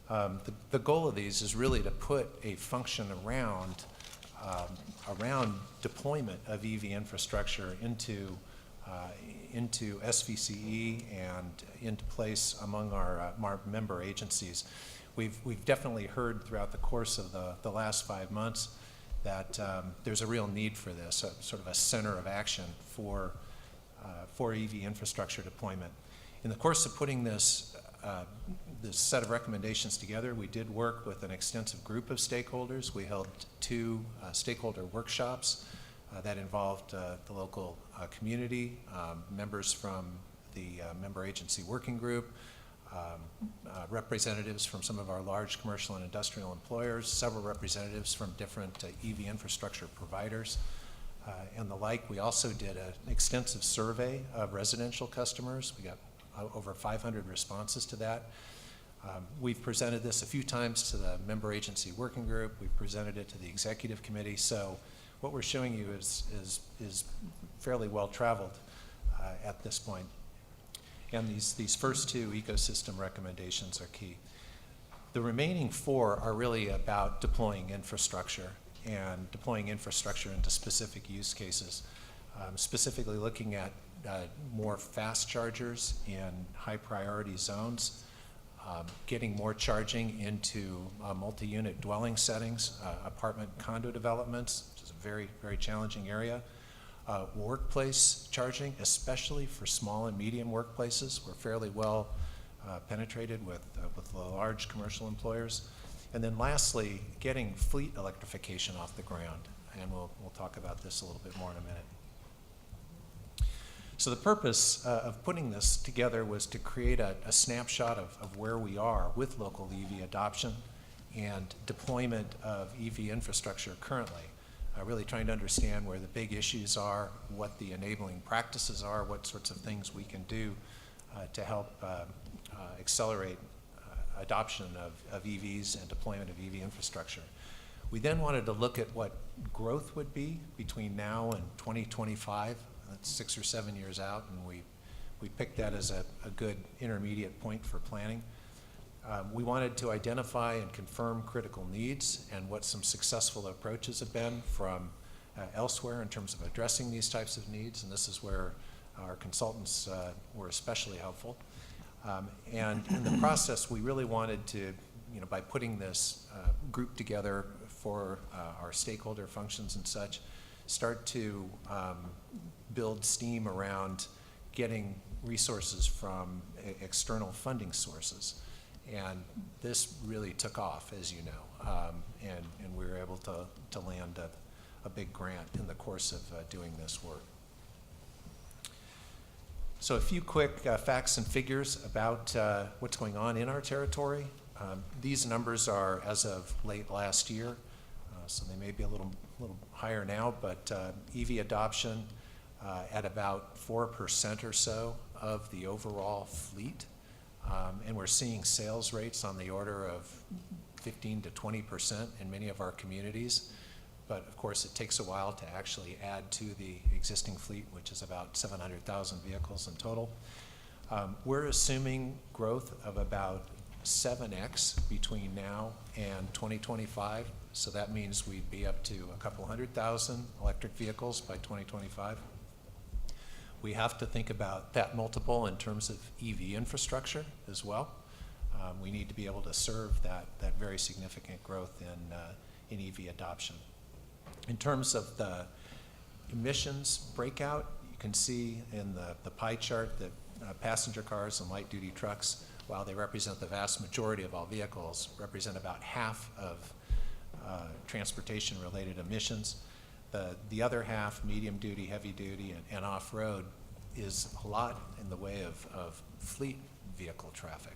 The goal of these is really to put a function around deployment of EV infrastructure into SVCE and into place among our member agencies. We've definitely heard throughout the course of the last 5 months that there's a real need for this, sort of a center of action for EV infrastructure deployment. In the course of putting this set of recommendations together, we did work with an extensive group of stakeholders. We held 2 stakeholder workshops that involved the local community, members from the member agency working group, representatives from some of our large commercial and industrial employers, several representatives from different EV infrastructure providers, and the like. We also did an extensive survey of residential customers. We got over 500 responses to that. We've presented this a few times to the member agency working group. We've presented it to the executive committee. So what we're showing you is fairly well traveled at this point. And these first 2 ecosystem recommendations are key. The remaining 4 are really about deploying infrastructure and deploying infrastructure into specific use cases, specifically looking at more fast chargers in high priority zones, getting more charging into multi-unit dwelling settings, apartment condo developments, which is a very, very challenging area. Workplace charging, especially for small and medium workplaces. We're fairly well penetrated with the large commercial employers. And then lastly, getting fleet electrification off the ground. And we'll talk about this a little bit more in a minute. So the purpose of putting this together was to create a snapshot of where we are with local EV adoption and deployment of EV infrastructure currently. Really trying to understand where the big issues are, what the enabling practices are, what sorts of things we can do to help accelerate adoption of EVs and deployment of EV infrastructure. We then wanted to look at what growth would be between now and 2025. That's 6 or 7 years out, and we picked that as a good intermediate point for planning. We wanted to identify and confirm critical needs and what some successful approaches have been from elsewhere in terms of addressing these types of needs, and this is where our consultants were especially helpful. And in the process, we really wanted to, by putting this group together for our stakeholder functions and such, start to build steam around getting resources from external funding sources. And this really took off, as you know, and we were able to land a big grant in the course of doing this work. So a few quick facts and figures about what's going on in our territory. These numbers are as of late last year, so they may be a little higher now, but EV adoption at about 4% or so of the overall fleet. And we're seeing sales rates on the order of 15 to 20% in many of our communities. But of course, it takes a while to actually add to the existing fleet, which is about 700,000 vehicles in total. We're assuming growth of about 7x between now and 2025. So that means we'd be up to a couple 100,000 electric vehicles by 2025. We have to think about that multiple in terms of EV infrastructure as well. We need to be able to serve that very significant growth in EV adoption. In terms of the emissions breakout, you You can see in the pie chart that passenger cars and light-duty trucks, while they represent the vast majority of all vehicles, represent about half of transportation-related emissions. The other half, medium-duty, heavy-duty, and off-road, is a lot in the way of fleet vehicle traffic.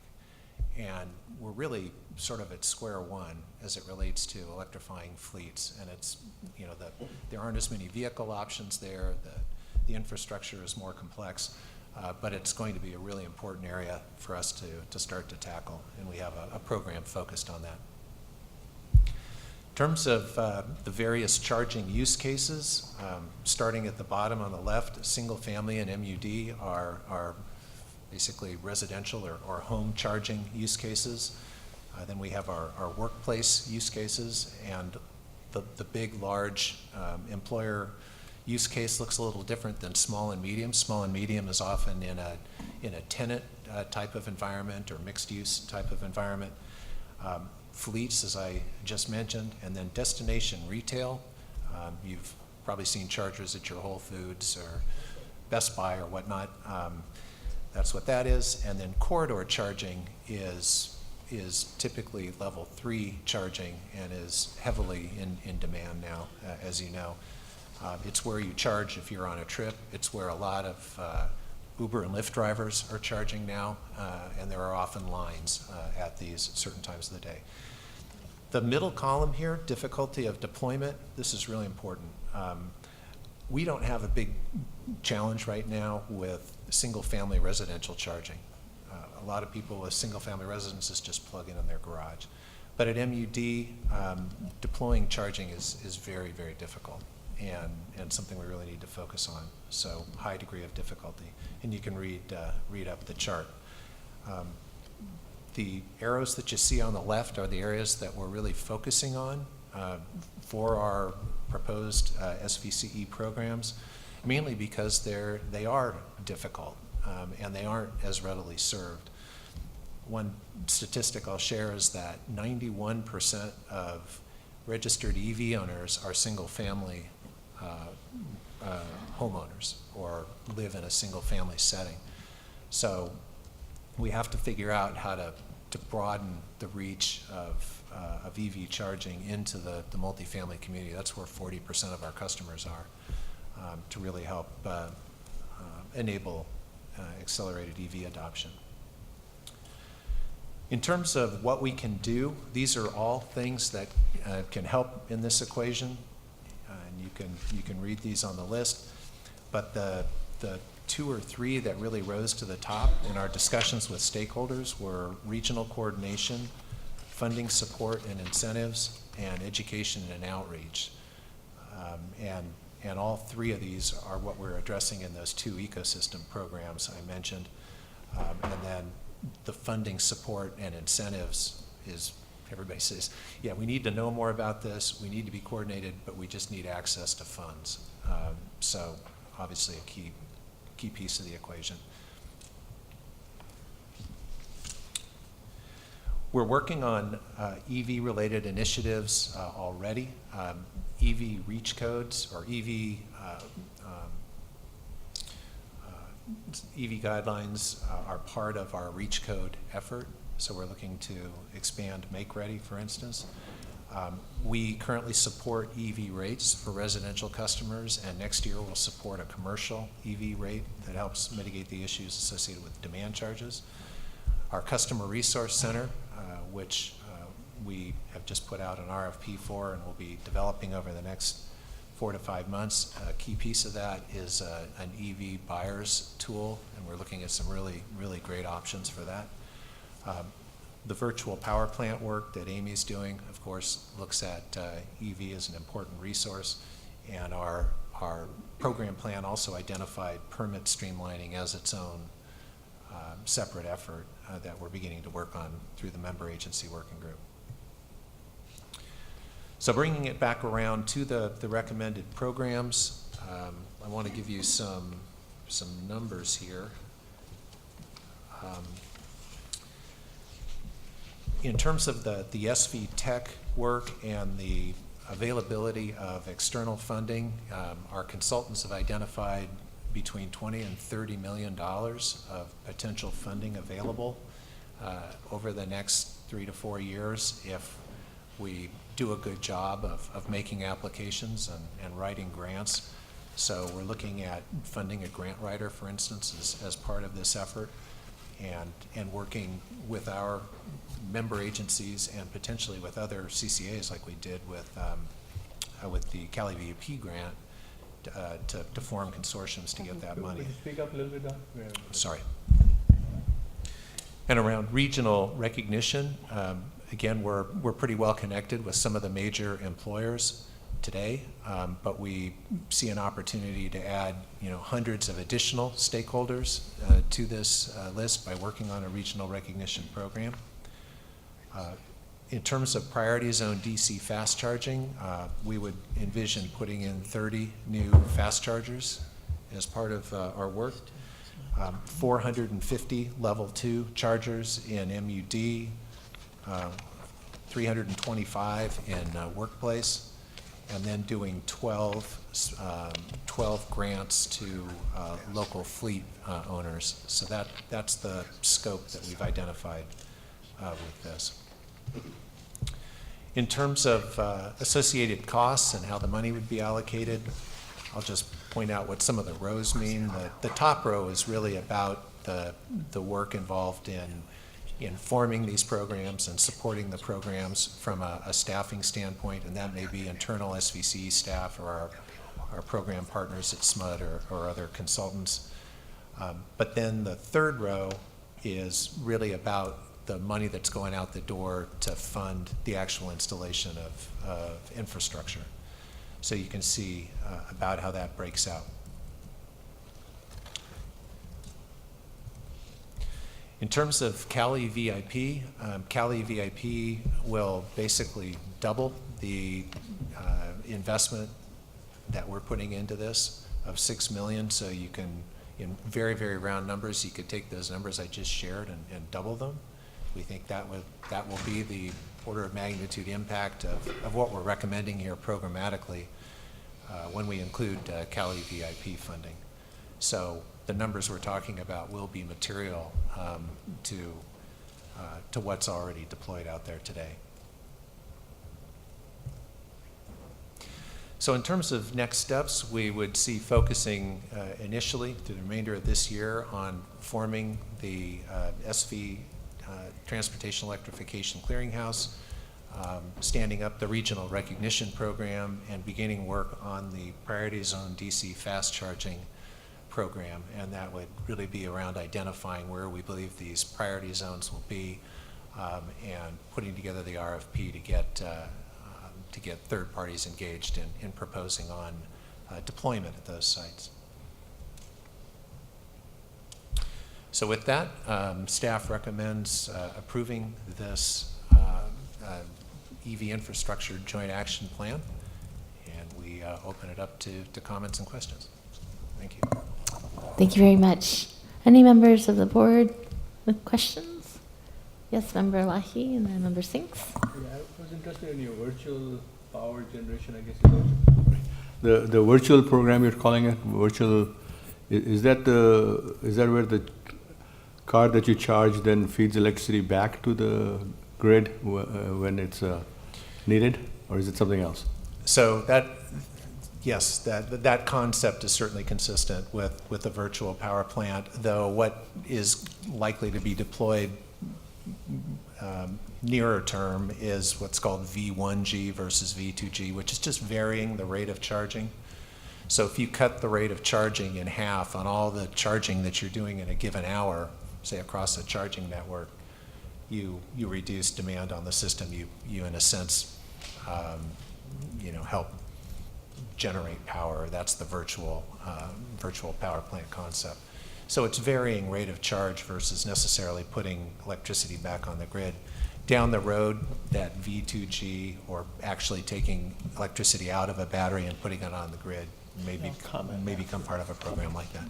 And we're really sort of at square one as it relates to electrifying fleets. And it's, you know, there aren't as many vehicle options there. The infrastructure is more complex, but it's going to be a really important area for us to start to tackle. And we have a program focused on that. In terms of the various charging use cases, starting at the bottom on the left, single family and MUD are basically residential or home charging use cases. Then we have our workplace use cases, and the big, large employer use case looks a little different than small and medium. Small and medium is often in a tenant type of environment or mixed use type of environment. Fleets, as I just mentioned, and then destination retail. You've probably seen chargers at your Whole Foods or Best Buy or whatnot. That's what that is. And then corridor charging is typically level 3 charging and is heavily in demand now, as you know. It's where you charge if you're on a trip. It's where a lot of Uber and Lyft drivers are charging now, and there are often lines at these certain times of the day. The middle column here, difficulty of deployment, this is really important. We don't have a big challenge right now with single-family residential charging. A lot of people with single-family residences just plug in their garage. But at MUD, deploying charging is very, very difficult and something we really need to focus on. So high degree of difficulty. And you can read up the chart. The arrows that you see on the left are the areas that we're really focusing on for our proposed SVCE programs, mainly because they are difficult and they aren't as readily served. One statistic I'll share is that 91% of registered EV owners are single-family homeowners or live in a single-family setting. So we have to figure out how to broaden the reach of EV charging into the multifamily community. That's where 40% of our customers are, to really help enable accelerated EV adoption. In terms of what we can do, these are all things that can help in this equation, and you can read these on the list. But the 2 or 3 that really rose to the top in our discussions with stakeholders were regional coordination, funding support and incentives, and education and outreach. And all 3 of these are what we're addressing in those 2 ecosystem programs I mentioned. And then the funding support and incentives is, everybody says, yeah, we need to know more about this, we need to be coordinated, but we just need access to funds. So obviously a key piece of the equation. We're working on EV-related initiatives already. EV reach codes or EV guidelines are part of our reach code effort. So we're looking to expand Make Ready, for instance. We currently support EV rates for residential customers, and next year we'll support a commercial EV rate that helps mitigate the issues associated with demand charges. Our Customer Resource Center, which we have just put out an RFP for and will be developing over the next 4 to 5 months. A key piece of that is an EV buyers tool, and we're looking at some really, really great options for that. The virtual power plant work that Amy's doing, of course, looks at EV as an important resource, and our program plan also identified permit streamlining as its own separate effort that we're beginning to work on through the member agency working group. So bringing it back around to the recommended programs, I want to give you some numbers here. In terms of the SV Tech work and the availability of external funding, our consultants have identified between 20 and 30 million dollars of potential funding available over the next 3 to 4 years if we do a good job of making applications and writing grants. So we're looking at funding a grant writer, for instance, as part of this effort, and working with our member agencies and potentially with other CCAs like we did with the Cali VUP grant to form consortiums to get that money. Could you speak up a little bit, Don? Sorry. And around regional recognition, again, we're pretty well connected with some of the major employers today, but we see an opportunity to add, hundreds of additional stakeholders to this list by working on a regional recognition program. In terms of priority zone DC fast charging, we would envision putting in 30 new fast chargers as part of our work. 450 level 2 chargers in MUD, 325 in workplace, and then doing 12 grants to local fleet owners. So that's the scope that we've identified with this. In terms of associated costs and how the money would be allocated, I'll just point out what some of the rows mean. The top row is really about the work involved in forming these programs and supporting the programs from a staffing standpoint, and that may be internal SVC staff or our program partners at SMUD or other consultants. But then the third row is really about the money that's going out the door to fund the actual installation of infrastructure. So you can see about how that breaks out. In terms of Cali VIP, Cali VIP will basically double the investment that we're putting into this of $6 million. So you can, in very, very round numbers, you could take those numbers I just shared and double them. We think that will be the order of magnitude impact of what we're recommending here programmatically when we include Cali VIP funding. So the numbers we're talking about will be material to what's already deployed out there today. So in terms of next steps, we would see focusing initially through the remainder of this year on forming the SV Transportation Electrification Clearinghouse, standing up the regional recognition program, and beginning work on the priority zone DC fast charging program. And that would really be around identifying where we believe these priority zones will be and putting together the RFP to get third parties engaged in proposing on deployment at those sites. So with that, staff recommends approving this EV infrastructure joint action plan, and we open it up to comments and questions. Thank you. Thank you very much. Any members of the board with questions? Yes, Member Lahi and then Member Sinks. Yeah, I was interested in your virtual power generation, I guess. The virtual program you're calling it, virtual, is that where the car that you charge then feeds electricity back to the grid when it's needed, or is it something else? So yes, that concept is certainly consistent with the virtual power plant, though what is likely to be deployed nearer term is what's called V1G versus V2G, which is just varying the rate of charging. So if you cut the rate of charging in half on all the charging that you're doing in a given hour, say across a charging network, you reduce demand on the system. You in a sense, help generate power. That's the virtual power plant concept. So it's varying rate of charge versus necessarily putting electricity back on the grid. Down the road, that V2G, or actually taking electricity out of a battery and putting it on the grid, may become part of a program like that.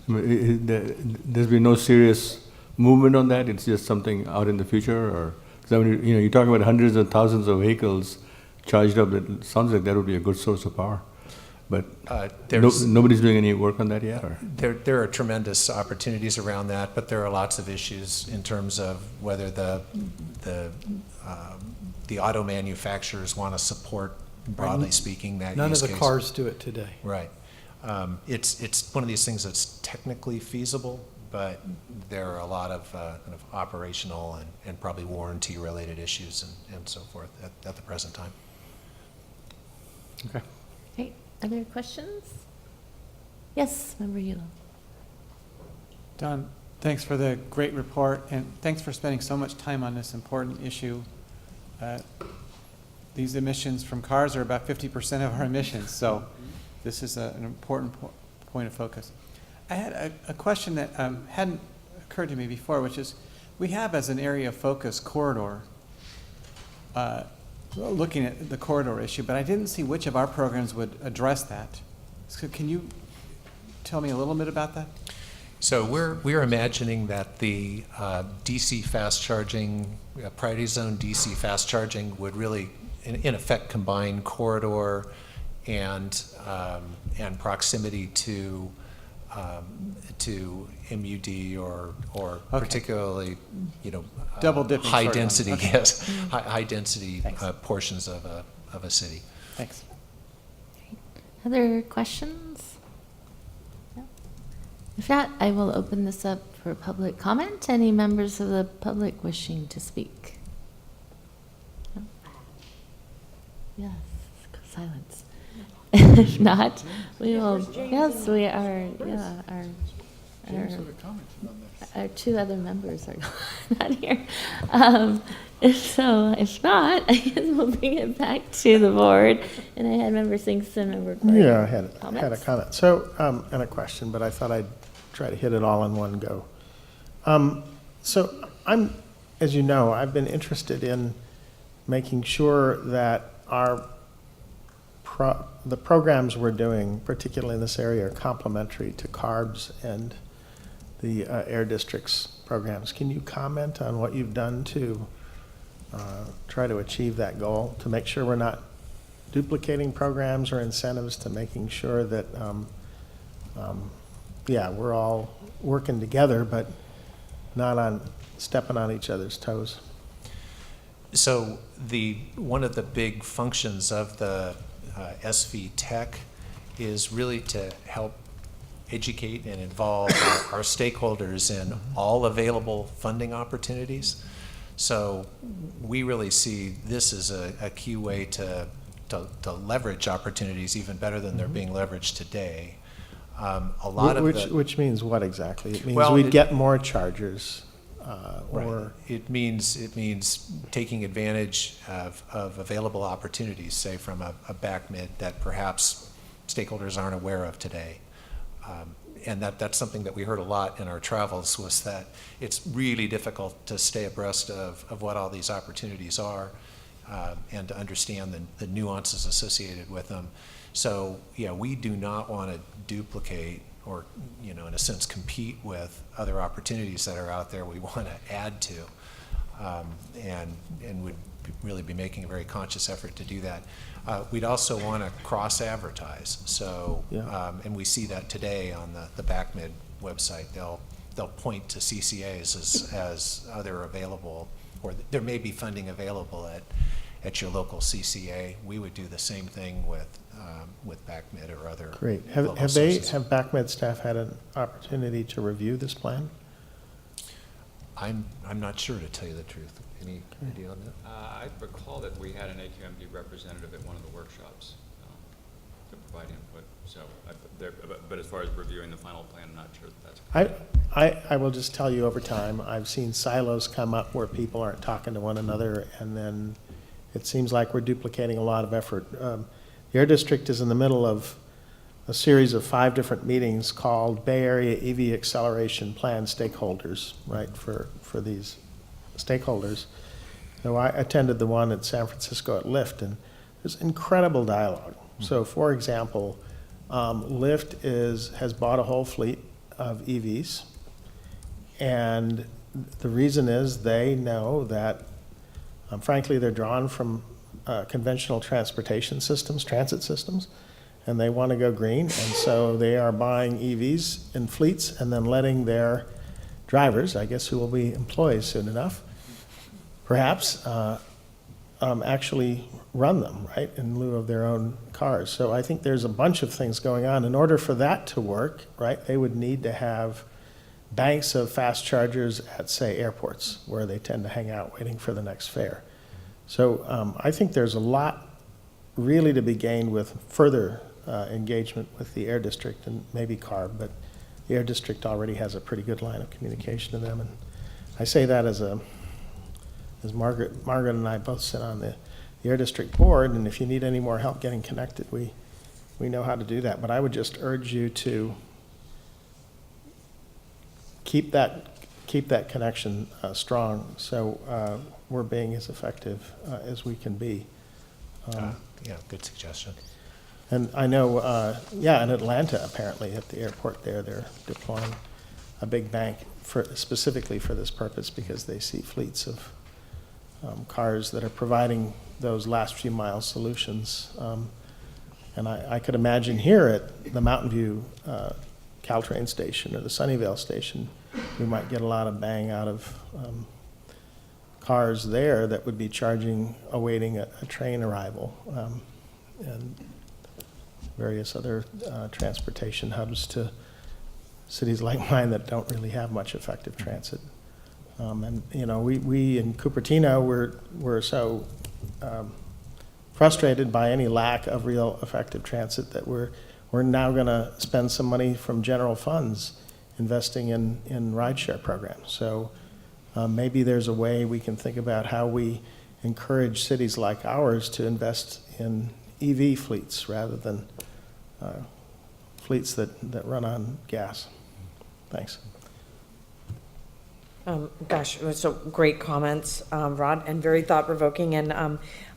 There's been no serious movement on that? It's just something out in the future? Or, because I mean, you're talking about hundreds of thousands of vehicles charged up. It sounds like that would be a good source of power. but There's- nobody's doing any work on that yet, or? There are tremendous opportunities around that, but there are lots of issues in terms of whether the auto manufacturers want to support, broadly speaking, that None of use the case. cars do it today. Right. It's one of these things that's technically feasible, but there are a lot of kind of operational and probably warranty-related issues and so forth at the present time. Okay. Okay, other questions? Yes, Member Yule. Don, thanks for the great report, and thanks for spending so much time on this important issue. These emissions from cars are about 50% of our emissions, so this is an important point of focus. I had a question that hadn't occurred to me before, which is, we have as an area of focus corridor, looking at the corridor issue, but I didn't see which of our programs would address that. So can you tell me a little bit about that? So we're imagining that the DC fast charging, priority zone DC fast charging would really, in effect, combine corridor and proximity to MUD or Okay. particularly, Double dipping, high sort of. density, Okay. yes, high density Thanks. portions of a city. Thanks. Other questions? No? If not, I will open this up for public comment. Any members of the public wishing to speak? No? Yes, silence. If not, we will, yes, we are, yeah, our two other members are not here. So if not, I guess we'll bring it back to the board. And I had Member Singson, Member Corey. Yeah, I had a Comments? comment. So, and a question, but I thought I'd try to hit it all in one go. So I'm, as you know, I've been interested in making sure that the programs we're doing, particularly in this area, are complementary to CARB's and the Air District's programs. Can you comment on what you've done to try to achieve that goal, to make sure we're not duplicating programs or incentives, to making sure that, we're all working together, but not stepping on each other's toes? So one of the big functions of the SV Tech is really to help educate and involve our stakeholders in all available funding opportunities. So we really see this as a key way to leverage opportunities even better than they're being leveraged today. A lot of which means what exactly? It means Well, we'd get more chargers, Right. or It means taking advantage of available opportunities, say from a back mid that perhaps stakeholders aren't aware of today. And that's something that we heard a lot in our travels, was that it's really difficult to stay abreast of what all these opportunities are, and to understand the nuances associated with them. So, yeah, we do not want to duplicate or, in a sense, compete with other opportunities that are out there. We want to add to, and would really be making a very conscious effort to do that. We'd also want to cross-advertise. So, and we see that today on the BACMID website. They'll point to CCAs as other available, or there may be funding available at your local CCA. We would do the same thing with BACMID or other. Great. local Have sources. BACMED staff had an opportunity to review this plan? I'm not sure, to tell you the truth. Any idea on that? I recall that we had an AQMD representative at one of the workshops to provide input. So, but as far as reviewing the final plan, I'm not sure that that's. I will just tell you, over time, I've seen silos come up where people aren't talking to one another, and then it seems like we're duplicating a lot of effort. The Air District is in the middle of a series of 5 different meetings called Bay Area EV Acceleration Plan Stakeholders, right, for these stakeholders. So I attended the one at San Francisco at Lyft, and there's incredible dialogue. So, for example, Lyft has bought a whole fleet of EVs, and the reason is they know that, frankly, they're drawn from conventional transportation systems, transit systems, and they want to go green, and so they are buying EVs in fleets and then letting their drivers, I guess who will be employees soon enough, perhaps, actually run them, right, in lieu of their own cars. So I think there's a bunch of things going on. In order for that to work, right, they would need to have banks of fast chargers at, say, airports, where they tend to hang out waiting for the next fare. So I think there's a lot really to be gained with further engagement with the Air District and maybe CARB, but the Air District already has a pretty good line of communication to them. And I say that as Margaret and I both sit on the Air District board, and if you need any more help getting connected, we know how to do that. But I would just urge you to keep that connection strong, so we're being as effective as we can be. Yeah, good suggestion. And I know, in Atlanta, apparently, at the airport there, they're deploying a big bank specifically for this purpose, because they see fleets of cars that are providing those last few mile solutions. And I could imagine here at the Mountain View Caltrain station or the Sunnyvale station, we might get a lot of bang out of cars there that would be charging, awaiting a train arrival, and various other transportation hubs to cities like mine that don't really have much effective transit. And you know, we in Cupertino, we're so frustrated by any lack of real effective transit that we're now going to spend some money from general funds investing in rideshare programs. So maybe there's a way we can think about how we encourage cities like ours to invest in EV fleets rather than fleets that run on gas. Thanks. Gosh, so great comments, Rod, and very thought-provoking. And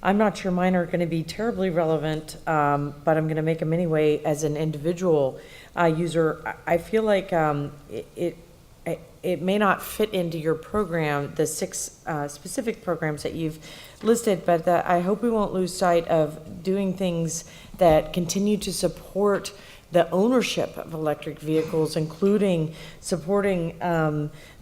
I'm not sure mine are going to be terribly relevant, but I'm going to make them anyway as an individual user. I feel like it may not fit into your program, the 6 specific programs that you've listed, but I hope we won't lose sight of doing things that continue to support the ownership of electric vehicles, including supporting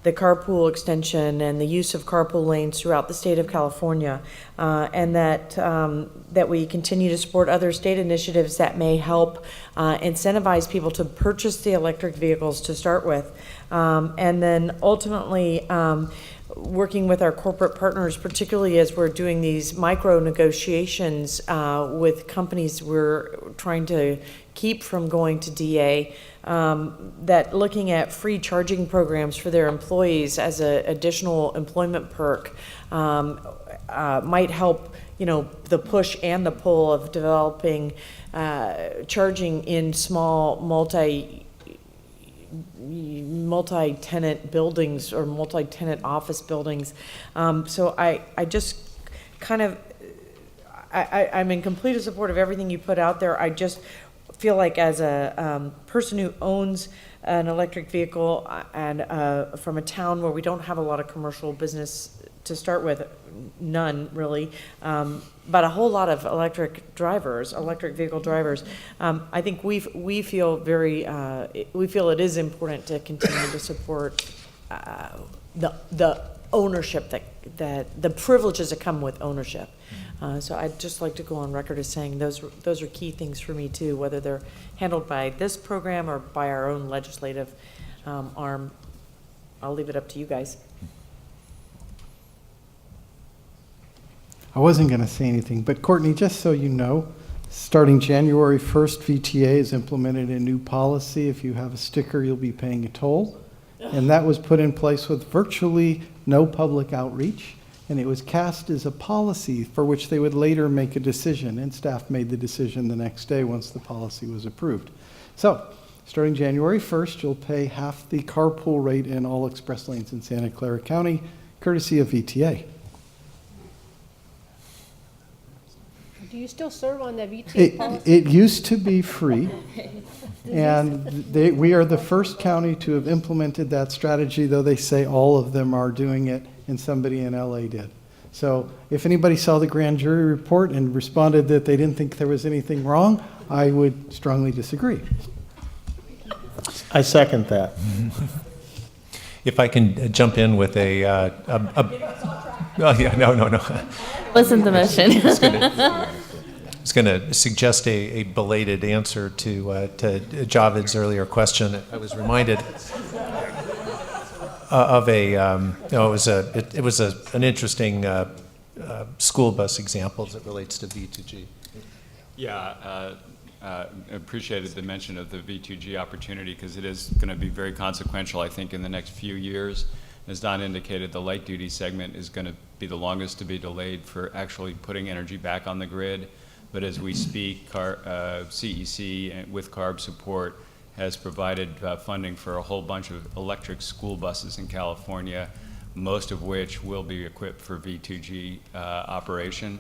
the carpool extension and the use of carpool lanes throughout the state of California, and that we continue to support other state initiatives that may help incentivize people to purchase the electric vehicles to start with, and then ultimately working with our corporate partners, particularly as we're doing these micro negotiations with companies we're trying to keep from going to DA, that looking at free charging programs for their employees as an additional employment perk might help, you know, the push and the pull of developing charging in small multi-tenant buildings or multi-tenant office buildings. So I just kind of, I'm in complete support of everything you put out there. I just feel like as a person who owns an electric vehicle and from a town where we don't have a lot of commercial business to start with, none really, but a whole lot of electric vehicle drivers, I think we feel it is important to continue to support the ownership that the privileges that come with ownership. So I'd just like to go on record as saying those are key things for me too, whether they're handled by this program or by our own legislative arm. I'll leave it up to you guys. I wasn't going to say anything, but Courtney, just so you know, starting January 1st, VTA has implemented a new policy. If you have a sticker, you'll be paying a toll. And that was put in place with virtually no public outreach. And it was cast as a policy for which they would later make a decision. And staff made the decision the next day once the policy was approved. So, starting January 1st, you'll pay half the carpool rate in all express lanes in Santa Clara County, courtesy of VTA. Do you still serve on the VTA policy? It used to be free, and we are the first county to have implemented that strategy, though they say all of them are doing it, and somebody in LA did. So if anybody saw the grand jury report and responded that they didn't think there was anything wrong, I would strongly disagree. I second that. If I can jump in with oh, yeah, no. Wasn't the motion. I was going to suggest a belated answer to Javed's earlier question. I was reminded of it was an interesting school bus example as it relates to V2G. Yeah, appreciated the mention of the V2G opportunity because it is going to be very consequential, I think, in the next few years. As Don indicated, the light duty segment is going to be the longest to be delayed for actually putting energy back on the grid. But as we speak, CEC with CARB support has provided funding for a whole bunch of electric school buses in California, most of which will be equipped for V2G operation.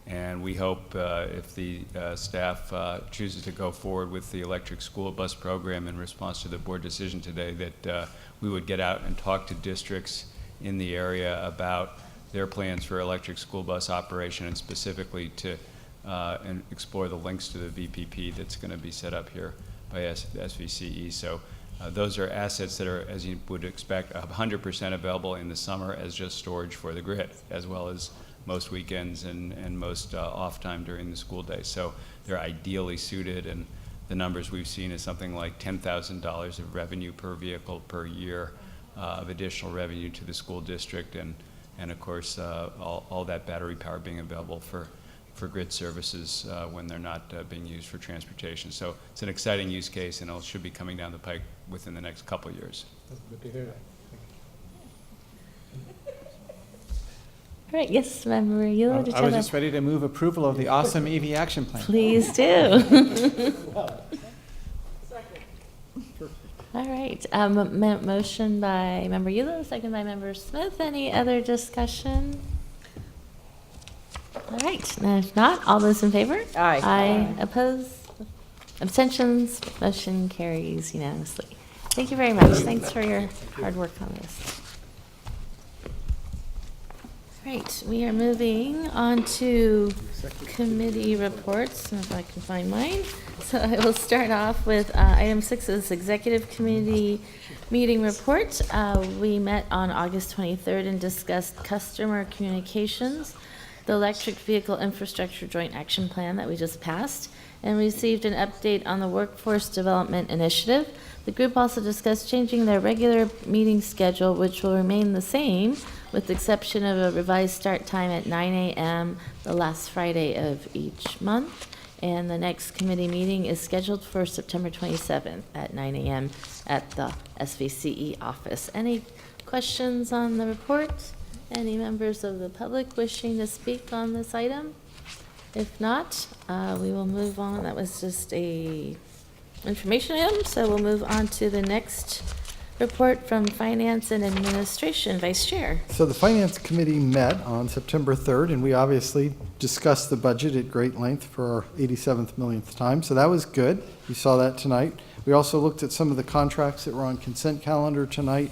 And we hope if the staff chooses to go forward with the electric school bus program in response to the board decision today, that we would get out and talk to districts in the area about their plans for electric school bus operation, and specifically to and explore the links to the VPP that's going to be set up here by SVCE. So those are assets that are, as you would expect, 100% available in the summer as just storage for the grid, as well as most weekends and most off time during the school day. So they're ideally suited, and the numbers we've seen is something like $10,000 of revenue per vehicle per year of additional revenue to the school district, and of course all that battery power being available for grid services when they're not being used for transportation. So it's an exciting use case, and it should be coming down the pike within the next couple of years. Good to hear that. All right, yes, Member Eula, did you I was have just ready to move approval of the awesome EV action plan. Please do. All right, motion by Member Eula, second by Member Smith. Any other discussion? All right, now if not, all those in favor? Aye. Aye. Opposed? Abstentions? Motion carries unanimously. Thank you very much. Thanks for your hard work on this. All right, we are moving on to committee reports, if I can find mine. So I will start off with item 6 is executive committee meeting report. We met on August 23rd and discussed customer communications, the electric vehicle infrastructure joint action plan that we just passed, and received an update on the workforce development initiative. The group also discussed changing their regular meeting schedule, which will remain the same, with the exception of a revised start time at 9 a.m. the last Friday of each month. And the next committee meeting is scheduled for September 27th at 9 a.m. at the SVCE office. Any questions on the report? Any members of the public wishing to speak on this item? If not, we will move on. That was just a information item, so we'll move on to the next report from Finance and Administration. Vice Chair. So the Finance Committee met on September 3rd, and we obviously discussed the budget at great length for our 87th millionth time, so that was good. You saw that tonight. We also looked at some of the contracts that were on consent calendar tonight,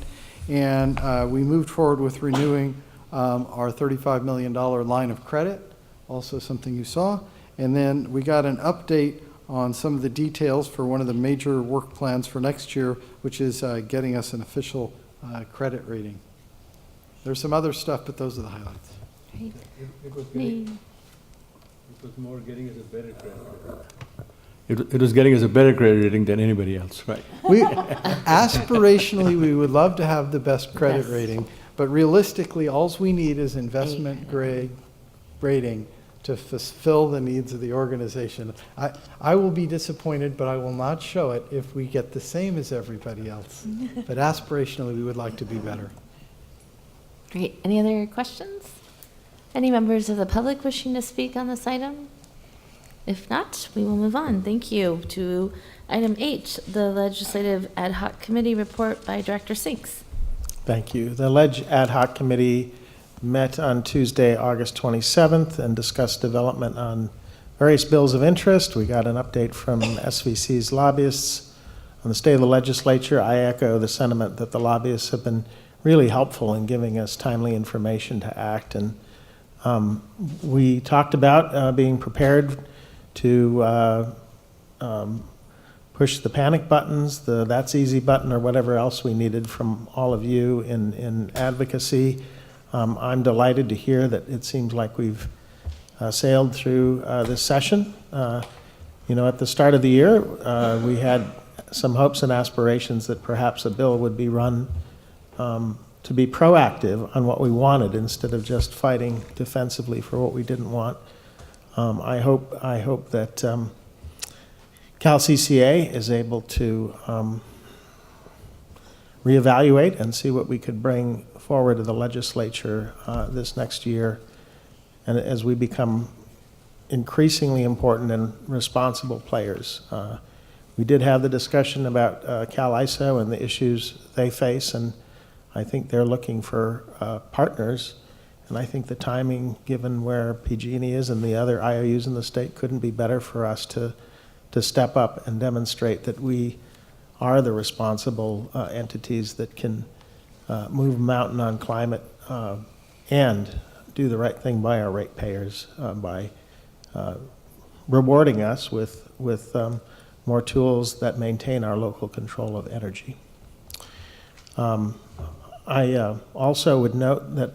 and we moved forward with renewing our $35 million line of credit, also something you saw. And then we got an update on some of the details for one of the major work plans for next year, which is getting us an official credit rating. There's some other stuff, but those are the highlights. Right. It was more getting us a better credit rating. It was getting us a better credit rating than anybody else, right? Aspirationally, we would love to have the best credit rating, but realistically, all we need is investment grade rating to fulfill the needs of the organization. I will be disappointed, but I will not show it if we get the same as everybody else. But aspirationally, we would like to be better. Great. Any other questions? Any members of the public wishing to speak on this item? If not, we will move on. Thank you. To item 8, the Legislative Ad Hoc Committee report by Director Sinks. Thank you. The Leg Ad Hoc Committee met on Tuesday, August 27th, and discussed development on various bills of interest. We got an update from SVC's lobbyists on the state of the legislature. I echo the sentiment that the lobbyists have been really helpful in giving us timely information to act. And we talked about being prepared to push the panic buttons, the that's easy button, or whatever else we needed from all of you in advocacy. I'm delighted to hear that it seems like we've sailed through this session. At the start of the year, we had some hopes and aspirations that perhaps a bill would be run to be proactive on what we wanted instead of just fighting defensively for what we didn't want. I hope that CalCCA is able to reevaluate and see what we could bring forward to the legislature this next year, and as we become increasingly important and responsible players. We did have the discussion about CalISO and the issues they face, and I think they're looking for partners. And I think the timing, given where PG&E is and the other IOUs in the state, couldn't be better for us to step up and demonstrate that we are the responsible entities that can move a mountain on climate and do the right thing by our ratepayers by rewarding us with more tools that maintain our local control of energy. I also would note that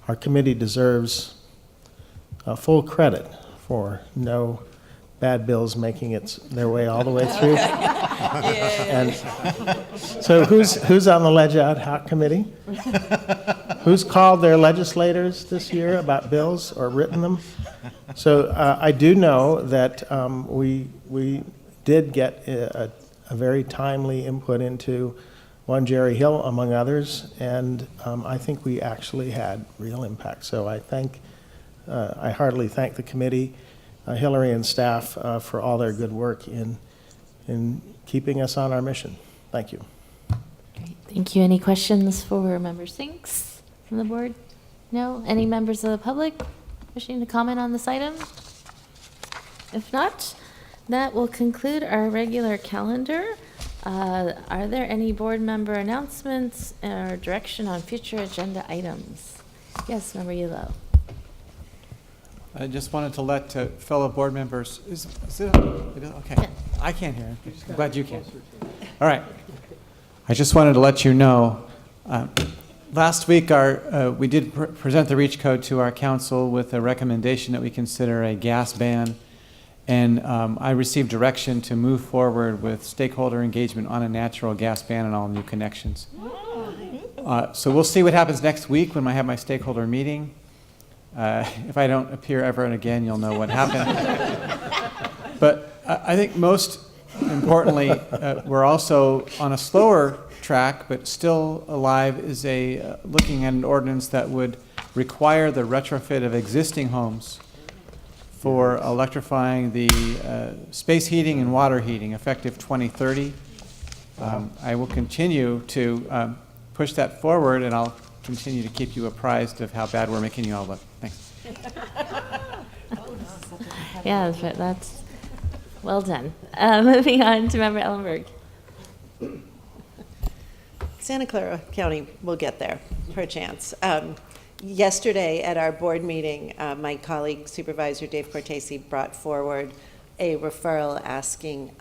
our committee deserves full credit for no bad bills making their way all the way through. And so who's on the Ledge Out Hot Committee? Who's called their legislators this year about bills or written them? So I do know that we did get a very timely input into one Jerry Hill, among others, and I think we actually had real impact. So I heartily thank the committee, Hillary and staff for all their good work in keeping us on our mission. Thank you. Great. Thank you. Any questions for Member Sinks from the board? No? Any members of the public wishing to comment on this item? If not, that will conclude our regular calendar. Are there any board member announcements or direction on future agenda items? Yes, Member Yulo. I just wanted to let fellow board members, is it okay? Yeah. I can't hear. I'm glad you can. All right. I just wanted to let you know, last week we did present the REACH code to our council with a recommendation that we consider a gas ban. And I received direction to move forward with stakeholder engagement on a natural gas ban and all new connections. So we'll see what happens next week when I have my stakeholder meeting. If I don't appear ever and again, you'll know what happened. But I think most importantly, we're also on a slower track, but still alive, is looking at an ordinance that would require the retrofit of existing homes for electrifying the space heating and water heating effective 2030. I will continue to push that forward, and I'll continue to keep you apprised of how bad we're making you all look. Thanks. Yeah, that's well done. Moving on to Member Ellenberg. Santa Clara County will get there, perchance. Yesterday at our board meeting, my colleague Supervisor Dave Cortese brought forward a referral asking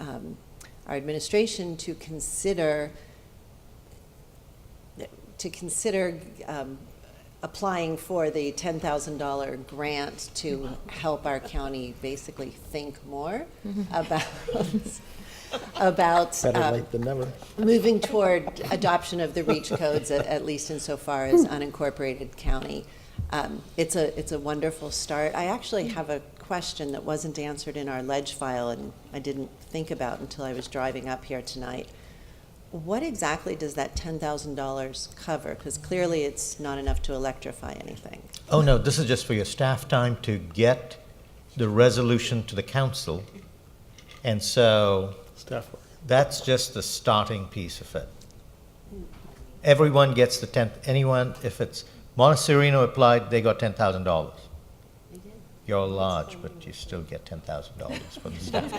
our administration to consider applying for the $10,000 grant to help our county basically think more about Better late than never. moving toward adoption of the REACH codes, at least insofar as unincorporated county. It's a wonderful start. I actually have a question that wasn't answered in our ledge file and I didn't think about until I was driving up here tonight. What exactly does that $10,000 cover? Because clearly it's not enough to electrify anything. Oh, no, this is just for your staff time to get the resolution to the council. And so that's just the starting piece of it. Everyone gets the 10th. Anyone, if it's Montecito applied, they got $10,000. You're large, but you still get $10,000 from the staff.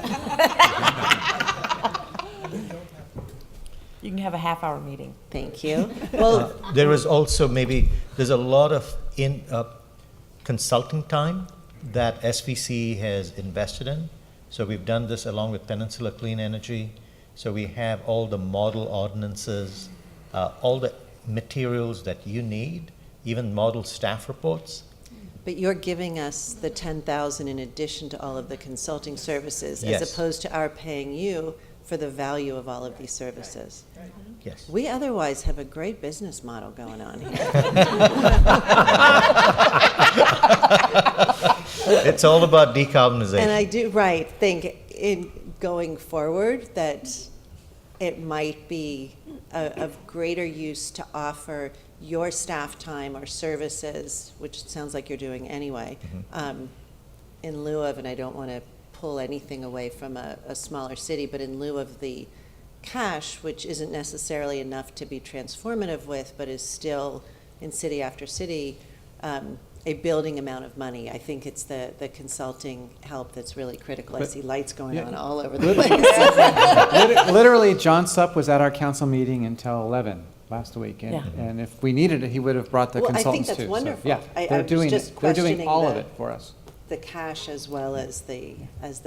You can have a half-hour meeting. Thank you. Well, there is also there's a lot of consulting time that SVC has invested in. So we've done this along with Peninsula Clean Energy. So we have all the model ordinances, all the materials that you need, even model staff reports. But you're giving us the 10,000 in addition to all of the consulting services, Yes. as opposed to our paying you for the value of all of these services. Yes. We otherwise have a great business model going on here. It's all about decarbonization. And I do, think in going forward that it might be of greater use to offer your staff time or services, which it sounds like you're doing anyway, in lieu of, and I don't want to pull anything away from a smaller city, but in lieu of the cash, which isn't necessarily enough to be transformative with, but is still in city after city, a building amount of money. I think it's the consulting help that's really critical. I But- see lights going Yeah. on all over the place. Literally, John Supp was at our council meeting until 11 last week, and, Yeah. and if we needed it, he would have brought the Well, I think consultants that's too. So, wonderful. yeah, I they're was doing just it. They're doing questioning all of the- it for us. the cash as well as the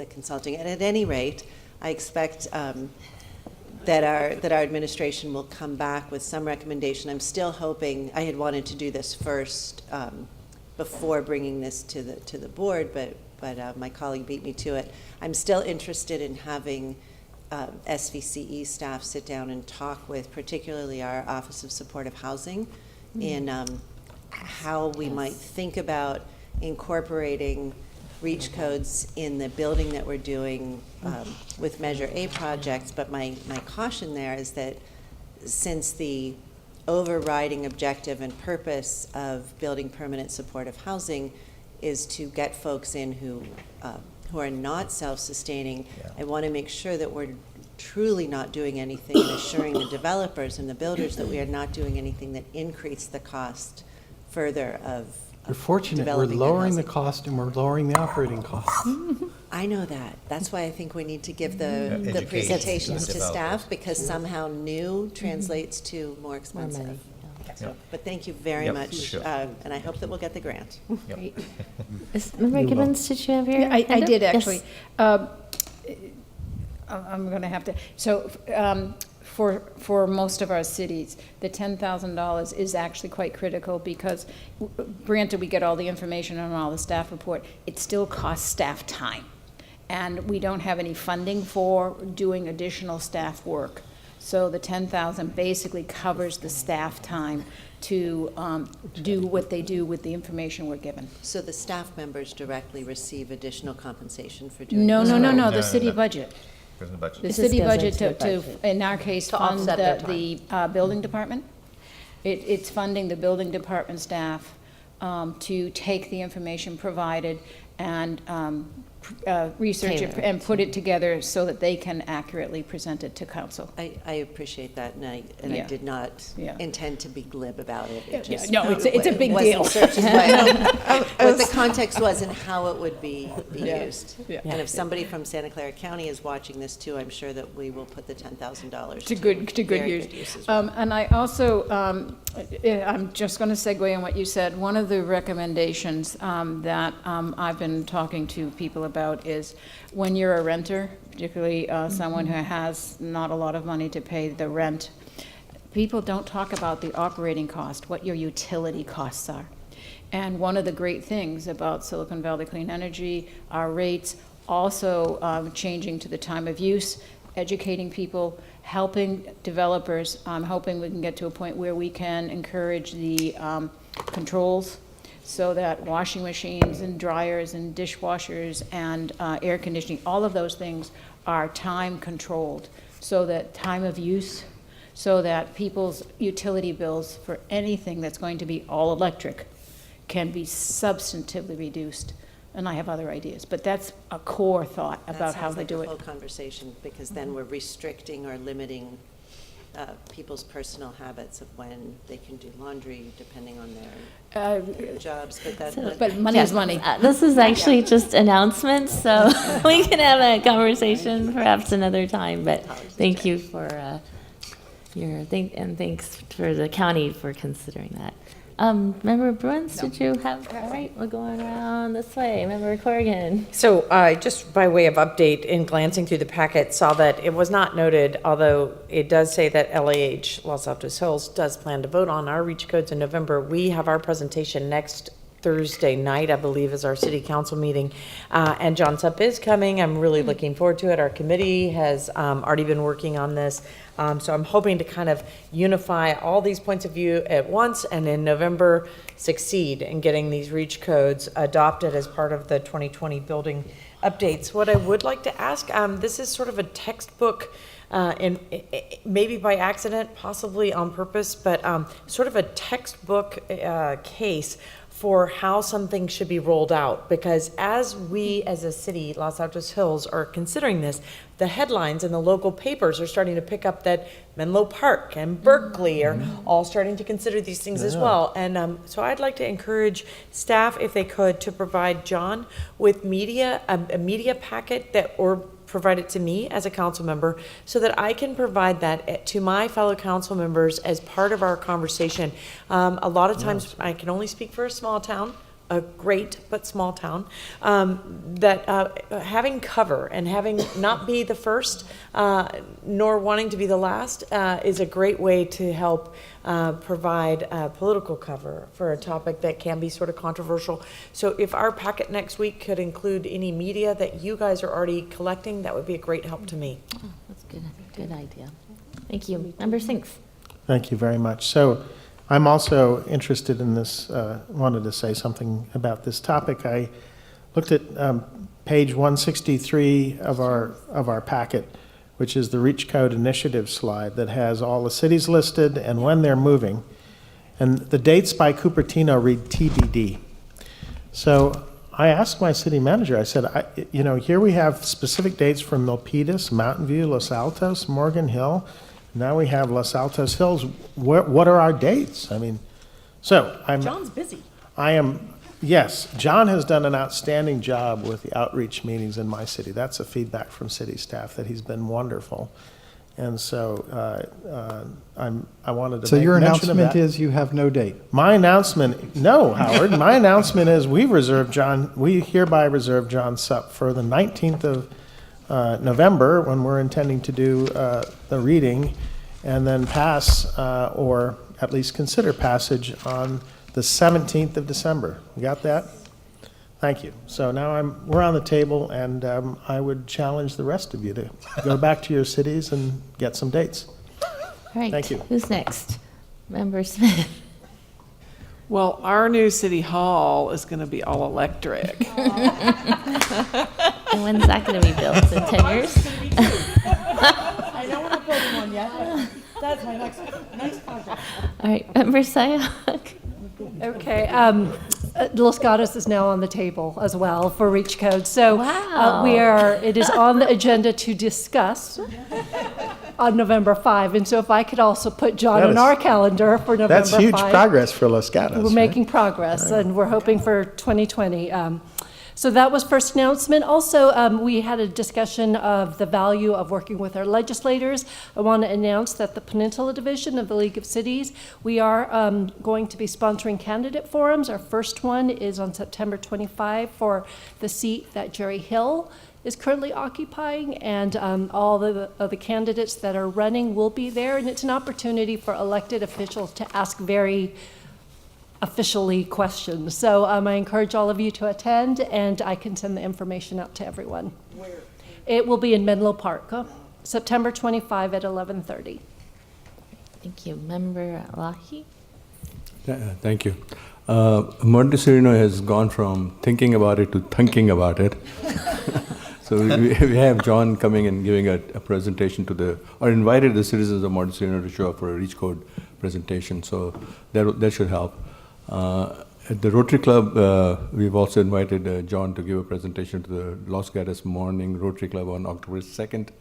consulting. And at any rate, I expect that our administration will come back with some recommendation. I'm still hoping, I had wanted to do this first before bringing this to the board, but my colleague beat me to it. I'm still interested in having SVCE staff sit down and talk with particularly our Office of Supportive Housing in how we might think about incorporating REACH codes in the building that we're doing with Measure A projects. But my caution there is that since the overriding objective and purpose of building permanent supportive housing is to get folks in who are not self-sustaining, I want to make sure that we're truly not doing anything and assuring the developers and the builders that we are not doing anything that increase the cost further of You're fortunate, we're developing that lowering the housing. cost and we're lowering the operating costs. I know that. That's why I think we need to give the Education presentations to to the staff, because somehow new translates to more expensive. money, Yep. But thank you very Yep, much, sure. and I hope that we'll get the grant. Great. Member Gibbons, did you have your? Yeah, I hand up? did Yes. actually. I'm going to have to, so for most of our cities, the $10,000 is actually quite critical because granted, we get all the information on all the staff report, it still costs staff time. And we don't have any funding for doing additional staff work. So the 10,000 basically covers the staff time to do what they do with the information we're given. So the staff members directly receive additional compensation for doing No, this no, no, work? no, the city budget. Goes in the budget. The This city goes budget into the to, budget. in our case, To fund offset their the building department. It's funding the building department staff to take the information provided and research it Tailor it. and put it together so that they can accurately present it to council. I appreciate that, and I Yeah. did not Yeah. intend to be glib about it. It Yeah, just no, it's a big wasn't deal. certain what the context was and how it would be Yeah. used. Yeah. And if somebody from Santa Clara County is watching this too, I'm sure that we will put the $10,000 To good very use. good use as well. And I also, I'm just going to segue on what you said. One of the recommendations that I've been talking to people about is when you're a renter, particularly someone who has not a lot of money to pay the rent, people don't talk about the operating cost, what your utility costs are. And one of the great things about Silicon Valley Clean Energy, our rates, also changing to the time of use, educating people, helping developers. I'm hoping we can get to a point where we can encourage the controls so that washing machines and dryers and dishwashers and air conditioning, all of those things are time controlled, so that time of use, so that people's utility bills for anything that's going to be all electric can be substantively reduced. And I have other ideas, but that's a core thought about how they do That sounds like it. a whole conversation, because then we're restricting or limiting people's personal habits of when they can do laundry, depending on their jobs, but that. But money is money. This is actually just announcements, so we can have a conversation perhaps another time, but thank you for and thanks for the county for considering that. Member Bruins, did you have, all right, we're going around this way. Member Corrigan. So just by way of update, in glancing through the packet, saw that it was not noted, although it does say that LAH, Los Altos Hills, does plan to vote on our REACH codes in November. We have our presentation next Thursday night, I believe, is our city council meeting. And John Supp is coming. I'm really looking forward to it. Our committee has already been working on this. So I'm hoping to kind of unify all these points of view at once, and in November succeed in getting these REACH codes adopted as part of the 2020 building updates. What I would like to ask, this is sort of a textbook, and maybe by accident, possibly on purpose, but sort of a textbook case for how something should be rolled out, because as we as a city, Los Altos Hills, are considering this, the headlines in the local papers are starting to pick up that Menlo Park and Berkeley are all starting to consider these things as well. And so I'd like to encourage staff, if they could, to provide John with media, a media packet that, or provide it to me as a council member, so that I can provide that to my fellow council members as part of our conversation. A lot of times, I can only speak for a small town, a great but small town, that having cover and having not be the first, nor wanting to be the last, is a great way to help provide political cover for a topic that can be sort of controversial. So if our packet next week could include any media that you guys are already collecting, that would be a great help to me. Oh, that's good. Good idea. Thank you. Member Sinks. Thank you very much. So I'm also interested in this, wanted to say something about this topic. I looked at page 163 of our packet, which is the REACH Code Initiative slide that has all the cities listed and when they're moving. And the dates by Cupertino read TBD. So I asked my city manager, I said, here we have specific dates for Milpitas, Mountain View, Los Altos, Morgan Hill. Now we have Los Altos Hills. What are our dates? I mean, so John's busy. Yes, John has done an outstanding job with the outreach meetings in my city. That's a feedback from city staff, that he's been wonderful. And so I wanted to So make your mention of announcement that. is you have no date? My announcement, no, Howard, my announcement is we hereby reserve John Supp for the 19th of November, when we're intending to do the reading, and then pass, or at least consider passage on the 17th of December. You got that? Thank you. So now we're on the table, and I would challenge the rest of you to go back to your cities and get some dates. All right. Thank you. Who's next? Member Smith. Well, our new city hall is going to be all electric. And when's that going to be built? In 10 years? I don't want to build one yet, but that's my next project. All right. Member Sayak. Okay. Los Gatos is now on the table as well for REACH code. So Wow. it is on the agenda to discuss on November 5. And so if I could also put John That on is- our calendar for November 5. That's huge progress for Los Gatos. We're right? making progress, and we're hoping for 2020. So that was first announcement. Also, we had a discussion of the value of working with our legislators. I want to announce that the Peninsula Division of the League of Cities, we are going to be sponsoring candidate forums. Our first one is on September 25 for the seat that Jerry Hill is currently occupying, and all of the candidates that are running will be there, and it's an opportunity for elected officials to ask very officially questions. So I encourage all of you to attend, and I can send the information out to everyone. Where? It will be in Menlo Park, September 25 at 11:30. Thank you. Member Lahi. Thank you. Montecito has gone from thinking about it to thinking about it. So we have John coming and giving a presentation or invited the citizens of Montecito to show up for a REACH code presentation. So that should help. At the Rotary Club, we've also invited John to give a presentation to the Los Gatos Morning Rotary Club on October 2nd,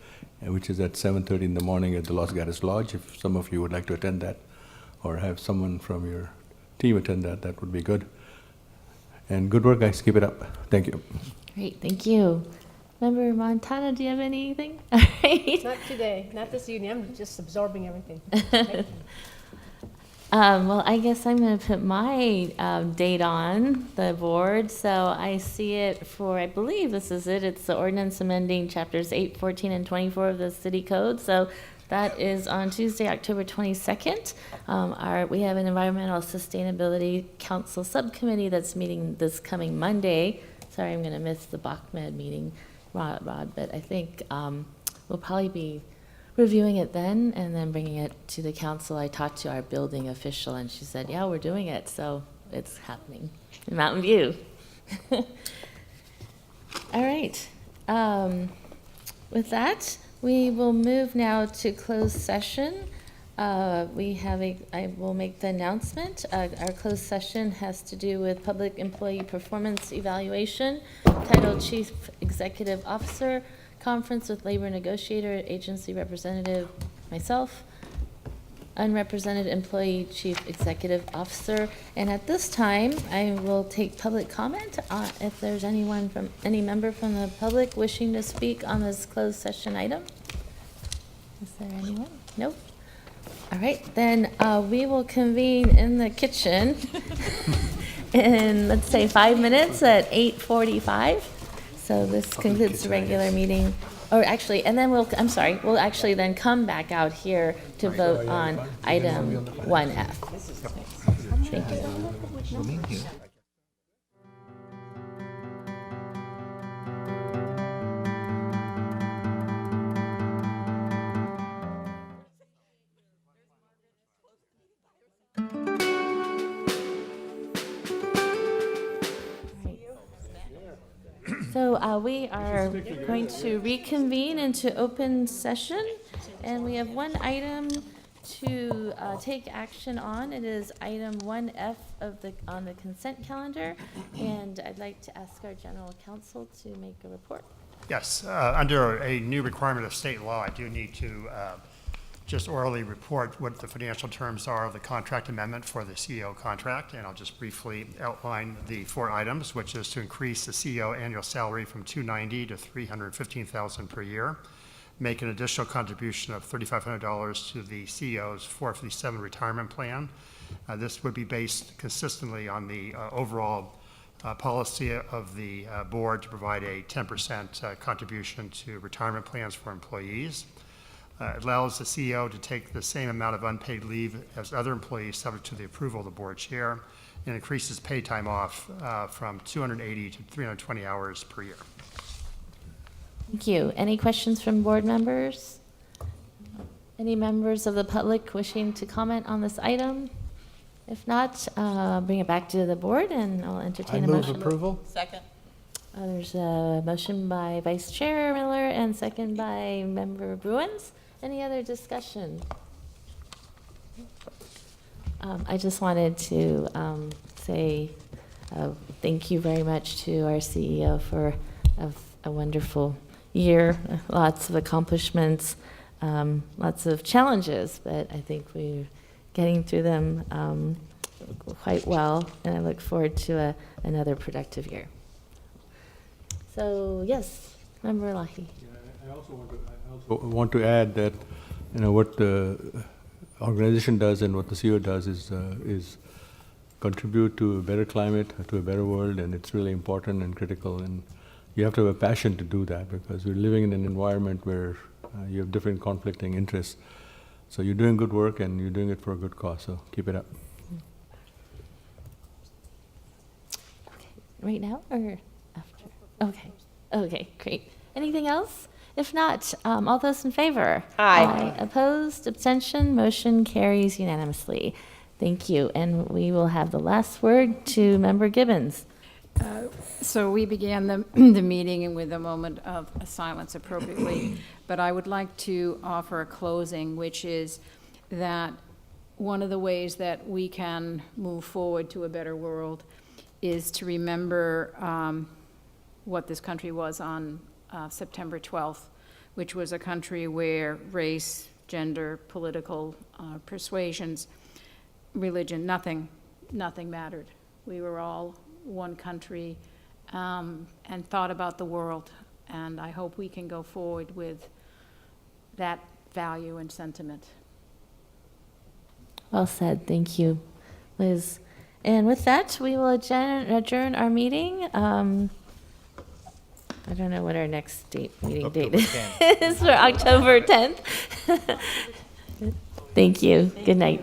which is at 7:30 in the morning at the Los Gatos Lodge. If some of you would like to attend that, or have someone from your team attend that would be good. And good work, guys. Keep it up. Thank you. Great. Thank you. Member Montana, do you have anything? All right. Not today, not this evening. I'm just absorbing everything. Well, I guess I'm going to put my date on the board. So I see it for, I believe this is it. It's the ordinance amending chapters 8, 14, and 24 of the city code. So that is on Tuesday, October 22nd. We have an Environmental Sustainability Council subcommittee that's meeting this coming Monday. Sorry, I'm going to miss the BACMed meeting, Rod, but I think we'll probably be reviewing it then and then bringing it to the council. I talked to our building official and she said, yeah, we're doing it. So it's happening in Mountain View. All right. With that, we will move now to closed session. I will make the announcement. Our closed session has to do with public employee performance evaluation, title Chief Executive Officer, conference with labor negotiator, agency representative, myself, unrepresented employee chief executive officer. And at this time, I will take public comment if there's anyone from any member from the public wishing to speak on this closed session item. Is there anyone? Nope. All right, then we will convene in the kitchen in, let's say, 5 minutes at 8:45. So this concludes the regular meeting. Or actually, and then we'll actually then come back out here to vote on item 1F. Thank you. So we are going to reconvene into open session, and we have one item to take action on. It is item 1F on the consent calendar, and I'd like to ask our general counsel to make a report. Yes, under a new requirement of state law, I do need to just orally report what the financial terms are of the contract amendment for the CEO contract, and I'll just briefly outline the 4 items, which is to increase the CEO annual salary from $290,000 to $315,000 per year, make an additional contribution of $3,500 to the CEO's 457 retirement plan. This would be based consistently on the overall policy of the board to provide a 10% contribution to retirement plans for employees. It allows the CEO to take the same amount of unpaid leave as other employees subject to the approval of the board chair, and increases paid time off from 280 to 320 hours per year. Thank you. Any questions from board members? Any members of the public wishing to comment on this item? If not, bring it back to the board and I'll entertain a motion. I move approval. Second. There's a motion by Vice Chair Miller and second by Member Bruins. Any other discussion? I just wanted to say thank you very much to our CEO for a wonderful year, lots of accomplishments, lots of challenges, but I think we're getting through them quite well, and I look forward to another productive year. So, yes, Member Lahi. I also want to add that, what the organization does and what the CEO does is contribute to a better climate, to a better world, and it's really important and critical. And you have to have a passion to do that because we're living in an environment where you have different conflicting interests. So you're doing good work and you're doing it for a good cause. So keep it up. Okay, right now or after? Okay, great. Anything else? If not, all those in favor? Aye. Opposed, abstention, motion carries unanimously. Thank you. And we will have the last word to Member Gibbons. So we began the meeting with a moment of silence appropriately, but I would like to offer a closing, which is that one of the ways that we can move forward to a better world is to remember what this country was on September 12th, which was a country where race, gender, political persuasions, religion, nothing mattered. We were all one country and thought about the world, and I hope we can go forward with that value and sentiment. Well said. Thank you, Liz. And with that, we will adjourn our meeting. I don't know what our next meeting date is for October 10th. Thank you. Good night.